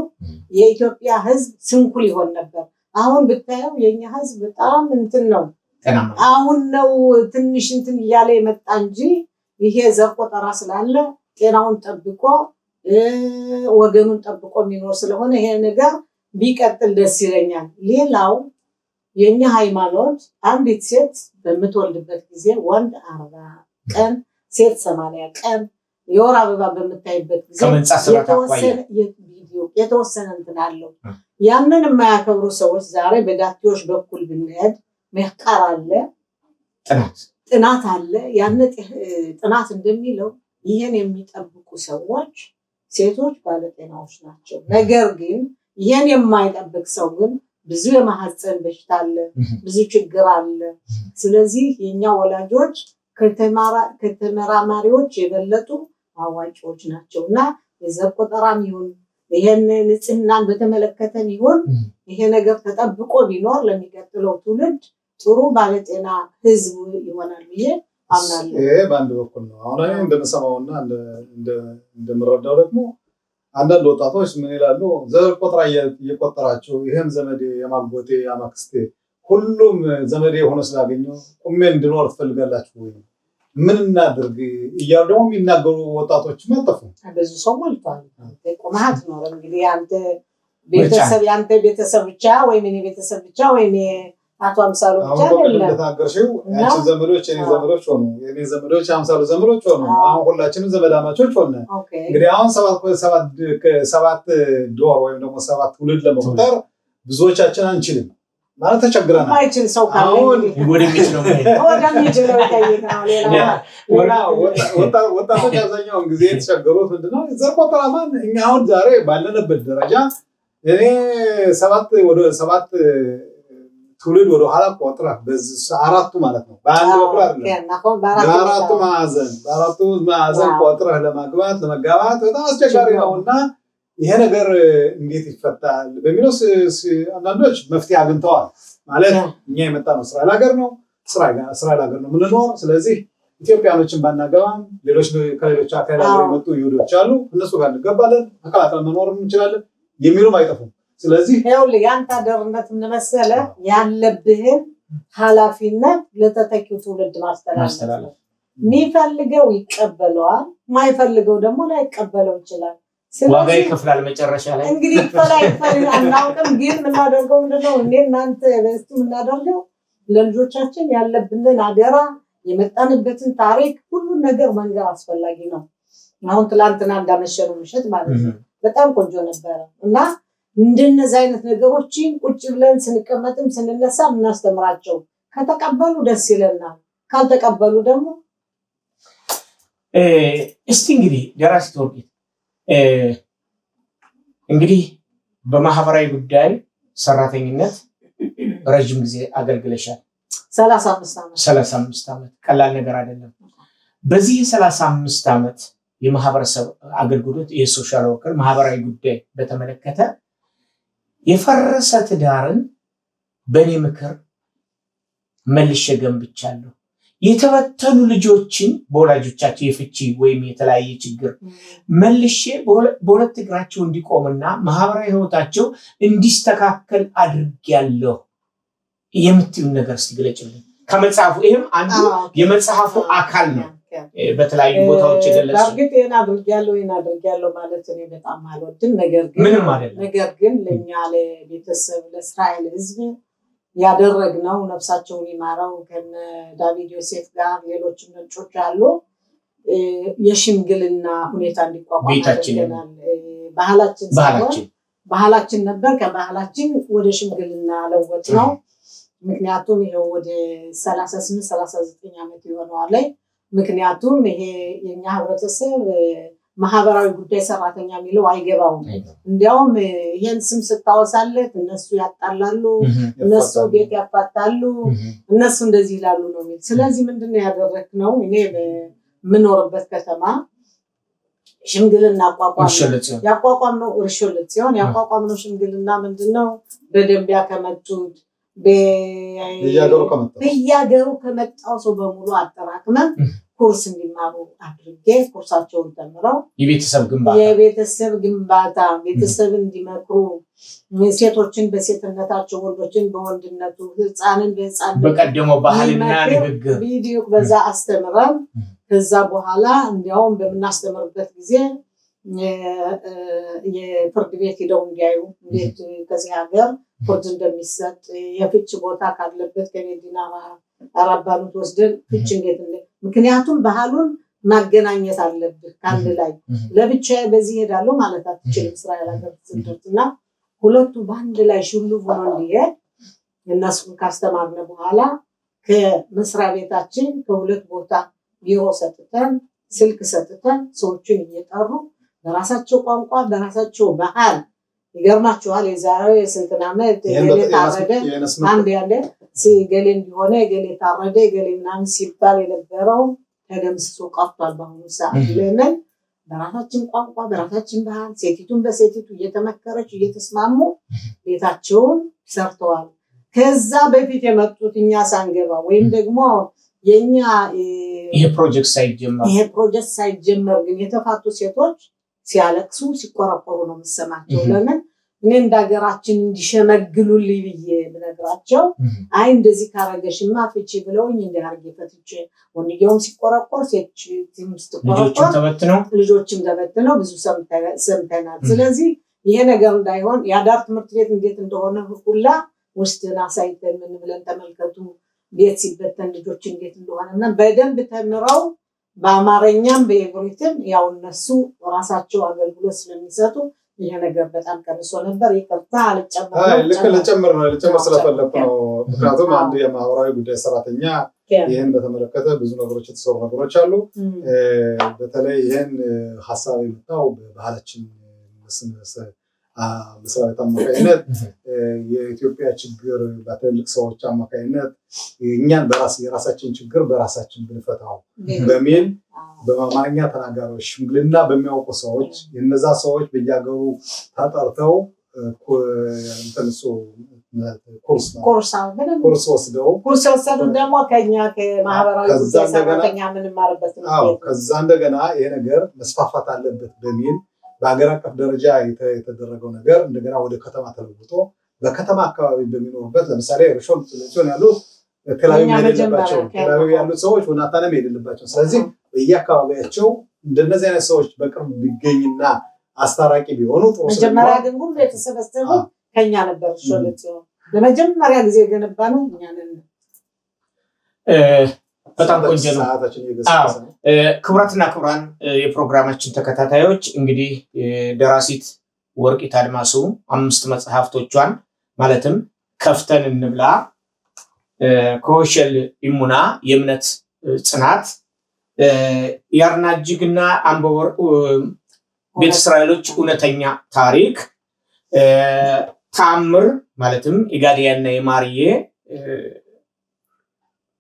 የኢትዮጵያ ሕዝብ ስንኩል ይሆን ነበር። አሁን ብታየው የኛ ሕዝብ በጣም እንትን ነው። አሁን ነው ትንሽ እንትን እያለ የመጣ እንጂ ይሄ ዘር ቆጠራ ስላለ ጤናውን ጠብቆ ወገኑን ጠብቆ የሚኖር ስለሆነ ይሄ ነገር ቢቀጥል ደስ ይለኛል። ሌላው የኛ ሃይማኖት አንዲት ሴት በምትወልድበት ጊዜ ወንድ 40 ቀን ሴት 80 ቀን የወር አበባ በምታይበት ጊዜ የተወሰነ እንትን አለው። ያንን የማያከብሩ ሰዎች ዛሬ በዳክቴዎች በኩል ብንሄድ መቃር አለ፣ ጥናት አለ። ያን ጥናት እንደሚለው ይሄን የሚጠብቁ ሰዎች ሴቶች ባለጤናዎች ናቸው። ነገር ግን ይሄን የማይጠብቅ ሰው ግን ብዙ የማህፀን በሽታ አለ፣ ብዙ ችግር አለ። ስለዚህ የኛ ወላጆች ከተመራማሪዎች የበለጡ አዋቂዎች ናቸው እና የዘር ቆጠራም ይሁን ይሄን ንጽህናን በተመለከተም ይሁን ይሄ ነገር ተጠብቆ ቢኖር ለሚቀጥለው ትውልድ ጥሩ ባለጤና ህዝብ ይሆናል ብዬ አምናለሁ። ይሄ በአንድ በኩል ነው። አሁን እኔ እንደምሰማውና እንደምረዳው ደግሞ አንዳንድ ወጣቶች ምን ይላሉ? ዘር ቆጠራ እየቆጠራችሁ ይሄም ዘመዴ የማጎቴ የማክስቴ ሁሉም ዘመዴ ሆኖ ስላገኘው ቁሜ እንድኖር ትፈልጋላችሁ ወይ? ምን እናድርግ እያሉ ደግሞ የሚናገሩ ወጣቶች መጠፉ። ብዙ ሰው ሞልቷል። ቆማት ነው እንግዲህ አንተ ቤተሰብ ብቻ ወይ ምን ቤተሰብ ብቻ ወይ አቶ አምሳሉ ብቻ አይደለም። እንደተናገርሽው አንቺ ዘመዶች የኔ ዘመዶች ሆኑ፣ የኔ ዘመዶች አምሳሉ ዘመዶች ሆኑ። አሁን ሁላችንም ዘመዳማቾች ሆነ። እንግዲህ አሁን ሰባት ዶር ወይም ደግሞ 7 ትውልድ ለመቁጠር ብዙዎቻችን አንችልም ማለት ተቸግረናል። ማይችል ሰው ካለ ወደሚችለው ወጣቶች አብዛኛውን ጊዜ የተቸገሩት ምንድነው? ዘር ቆጠራ እኛ አሁን ዛሬ ባለንበት ደረጃ እኔ 7 ትውልድ ወደ ኋላ ቆጥራ በ4ቱ ማለት ነው። በአንድ በኩል አይደለም፣ በአራቱ ማዕዘን ቆጥረህ ለማግባት ለመጋባት በጣም አስቸጋሪ ነውና ይሄ ነገር እንዴት ይፈታል በሚለው አንዳንዶች መፍትሄ አግኝተዋል። ማለት እኛ የመጣ ነው እስራኤል ሀገር ነው፣ እስራኤል ሀገር ነው የምንኖር። ስለዚህ ኢትዮጵያኖችን ባናገባም ከሌሎች አካባቢ የመጡ ይሁዶች አሉ፣ እነሱ ጋር እንገባለን፣ ተቀላቅለን መኖር እንችላለን የሚሉም አይጠፉም። ስለዚህ ይኸውልህ ያንተ አደርነት ምን መሰለህ ያለብህን ኃላፊነት ለተተኪው ትውልድ ማስተላለፍ። የሚፈልገው ይቀበለዋል፣ ማይፈልገው ደግሞ ላይቀበለው ይችላል። ዋጋ ይከፍላል መጨረሻ ላይ። እንግዲህ ይፈላል አናውቅም፣ ግን የምናደርገው ምንድነው? እናንተ በስቱ የምናደርገው ለልጆቻችን ያለብንን አደራ የመጣንበትን ታሪክ ሁሉን ነገር መንገር አስፈላጊ ነው። አሁን ትላንትና እንዳመሸነው ምሽት ማለት ነው በጣም ቆንጆ ነበረ እና እንደነዚህ አይነት ነገሮችን ቁጭ ብለን ስንቀመጥም ስንነሳ እናስተምራቸው። ከተቀበሉ ደስ ይለናል፣ ካልተቀበሉ ደግሞ እስቲ እንግዲህ ደራሲ ተወርቂት እንግዲህ በማህበራዊ ጉዳይ ሰራተኝነት ረጅም ጊዜ አገልግለሻል። 35 ዓመት ቀላል ነገር አይደለም። በዚህ 35 ዓመት የማህበረሰብ አገልግሎት የሶሻል ወርከር ማህበራዊ ጉዳይ በተመለከተ የፈረሰ ትዳርን በእኔ ምክር መልሼ ገንብቻለሁ፣ የተበተኑ ልጆችን በወላጆቻቸው የፍቺ ወይም የተለያየ ችግር መልሼ በሁለት እግራቸው እንዲቆምና ማህበራዊ ህይወታቸው እንዲስተካከል አድርጌያለሁ የምትሉ ነገር ሲገለጭልኝ ከመጽሐፉ ይሄም አንዱ የመጽሐፉ አካል ነው። በተለያዩ ቦታዎች የገለጹ ታርጌት እና አድርጌያለሁ ማለት እኔ በጣም አልወድም። ነገር ግን ለኛ ለቤተሰብ ለእስራኤል ህዝብ ያደረግነው ነፍሳቸውን ይማረው ከነ ዳቪድ ዮሴፍ ጋር ሌሎችም ነጮች አሉ የሽምግልና ሁኔታ እንዲቋቋም አድርገናል። ባህላችን ነበር፣ ከባህላችን ወደ ሽምግልና ለወጥ ነው። ምክንያቱም ይሄው ወደ 38-39 ዓመት ይሆነዋል። ምክንያቱም ይሄ የኛ ህብረተሰብ ማህበራዊ ጉዳይ ሰራተኛ የሚለው አይገባውም። እንዲያውም ይሄን ስም ስታወሳለት እነሱ ያጣላሉ፣ እነሱ ቤት ያፋታሉ፣ እነሱ እንደዚህ ይላሉ ነው የሚል። ስለዚህ ምንድነው ያደረግነው? እኔ በምኖርበት ከተማ ሽምግልና ያቋቋምነው እርሾለት ሲሆን ያቋቋምነው ሽምግልና ምንድነው በደንቢያ ከመጡት በየሀገሩ ከመጣው ሰው በሙሉ አጠራቅመን ኮርስ እንዲማሩ አድርጌ ኮርሳቸውን ተምረው የቤተሰብ ግንባታ ቤተሰብን እንዲመክሩ ሴቶችን በሴትነታቸው ወንዶችን በወንድነቱ ህፃንን በህፃን በቀደመው ባህልና ንግግር ቪዲዮ በዛ አስተምረን ከዛ በኋላ እንዲያውም በምናስተምርበት ጊዜ የፍርድ ቤት ሄደው እንዲያዩ እንዴት ከዚህ ሀገር ፍርድ እንደሚሰጥ የፍች ቦታ ካለበት ከሜዲና አራባኑት ወስደን ፍች እንዴት ምክንያቱም ባህሉን ማገናኘት አለብህ። ከአንድ ላይ ለብቻ በዚህ ሄዳለሁ ማለት አትችልም። እስራኤል ሀገር ትምህርትና ሁለቱ በአንድ ላይ ሽሉ ሆኖ እንዲሄድ እነሱን ካስተማርነ በኋላ ከመስሪያ ቤታችን ከሁለት ቦታ ቢሮ ሰጥተን ስልክ ሰጥተን ሰዎችን እየጠሩ በራሳቸው ቋንቋ በራሳቸው ባህል ይገርማችኋል። የዛሬው የስንትና ዓመት ገሌ ታረደ አንድ ያለ ገሌ እንዲሆነ ገሌ ታረደ ገሌ ምናምን ሲባል የነበረው ተደምስሶ ቀርቷል በአሁኑ ሰዓት። ለምን በራሳችን ቋንቋ በራሳችን ባህል ሴቲቱን በሴቲቱ እየተመከረች እየተስማሙ ቤታቸውን ሰርተዋል። ከዛ በፊት የመጡት እኛ ሳንገባ ወይም ደግሞ የኛ ይሄ ፕሮጀክት ሳይጀመር ግን የተፋቱ ሴቶች ሲያለቅሱ ሲቆረቆሩ ነው የምሰማቸው። ለምን እኔ እንደ ሀገራችን እንዲሸመግሉልኝ ብዬ ብነግራቸው አይ እንደዚህ ካረገሽማ ፍቺ ብለውኝ እንዲህ አድርጌ ፈትቼ ወንድየውም ሲቆረቆር ሴትም ስትቆረቆር ልጆችም ተበትነው ብዙ ሰምተናል። ስለዚህ ይሄ ነገር እንዳይሆን የአዳር ትምህርት ቤት እንዴት እንደሆነ ሁላ ውስጥን አሳይተን ምን ብለን ተመልከቱ ቤት ሲበተን ልጆች እንዴት እንደሆነና በደንብ ተምረው በአማርኛም በኢብሪትም ያው እነሱ ራሳቸው አገልግሎት ስለሚሰጡ ይሄ ነገር በጣም ቀንሶ ነበር። ይቅርታ ልጨምር ስለፈለኩ ነው። ምክንያቱም አንድ የማህበራዊ ጉዳይ ሰራተኛ ይህን በተመለከተ ብዙ ነገሮች የተሰሩ ነገሮች አሉ። በተለይ ይህን ሀሳብ የመጣው በባህላችን መስሪያ ቤት አማካኝነት የኢትዮጵያ ችግር በትልልቅ ሰዎች አማካኝነት እኛን የራሳችን ችግር በራሳችን ብንፈታው በሚል በአማርኛ ተናጋሪዎች ሽምግልና በሚያውቁ ሰዎች የነዛ ሰዎች በየሀገሩ ተጠርተው ኩርስ ወስደው ደግሞ ከኛ ከማህበራዊ ጉዳይ ሰራተኛ የምንማርበት ነው። ከዛ እንደገና ይሄ ነገር መስፋፋት አለበት በሚል በሀገር አቀፍ ደረጃ የተደረገው ነገር እንደገና ወደ ከተማ ተለውጦ በከተማ አካባቢ በሚኖሩበት ለምሳሌ ርሾም ጽዮን ያሉት ተላቪቭ ያሉት ሰዎች ወናታንም የሌለባቸው ስለዚህ በየአካባቢያቸው እንደነዚህ አይነት ሰዎች በቅርብ ቢገኝና አስታራቂ ቢሆኑ ጥሩ። መጀመሪያ ግን ሁሉ የተሰበሰበው ከኛ ነበር። ሾለጽዮን ለመጀመሪያ ጊዜ የገነባነው እኛ ነን። በጣም ቆንጆ ነው። ክቡራትና ክቡራን የፕሮግራማችን ተከታታዮች እንግዲህ ደራሲት ወርቂት አድማሱ 5 መጽሐፍቶቿን ማለትም ከፍተን እንብላ፣ ከወሸል ይሙና፣ የእምነት ጽናት፣ ያርናጅግና አንበወር ቤተ እስራኤሎች እውነተኛ ታሪክ፣ ታምር ማለትም የጋዲያና የማርዬ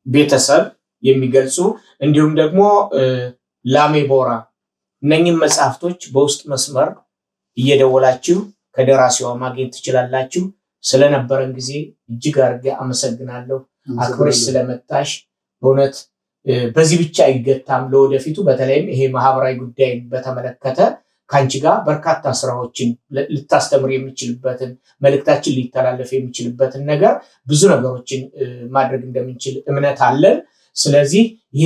ቤተሰብ የሚገልጹ እንዲሁም ደግሞ ላሜ ቦራ እነኚህ መጽሐፍቶች በውስጥ መስመር እየደወላችሁ ከደራሲዋ ማግኘት ትችላላችሁ። ስለነበረን ጊዜ እጅግ አድርጌ አመሰግናለሁ። አክብረሽ ስለመጣሽ በእውነት በዚህ ብቻ አይገታም። ለወደፊቱ በተለይም ይሄ ማህበራዊ ጉዳይ በተመለከተ ከአንቺ ጋር በርካታ ስራዎችን ልታስተምር የሚችልበትን መልእክታችን ሊተላለፍ የሚችልበትን ነገር ብዙ ነገሮችን ማድረግ እንደምንችል እምነት አለን። ስለዚህ ይሄ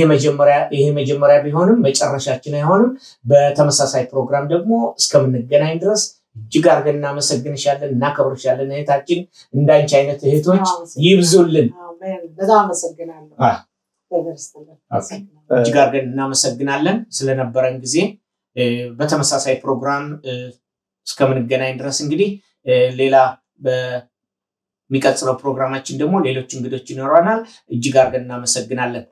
መጀመሪያ ቢሆንም መጨረሻችን አይሆንም። በተመሳሳይ ፕሮግራም ደግሞ እስከምንገናኝ ድረስ እጅግ አድርገን እናመሰግንሻለን፣ እናከብርሻለን። እህታችን እንዳንቺ አይነት እህቶች ይብዙልን። በጣም አመሰግናለሁ። እጅግ አድርገን እናመሰግናለን ስለነበረን ጊዜ። በተመሳሳይ ፕሮግራም እስከምንገናኝ ድረስ እንግዲህ ሌላ በሚቀጥለው ፕሮግራማችን ደግሞ ሌሎች እንግዶች ይኖራናል። እጅግ አድርገን እናመሰግናለን።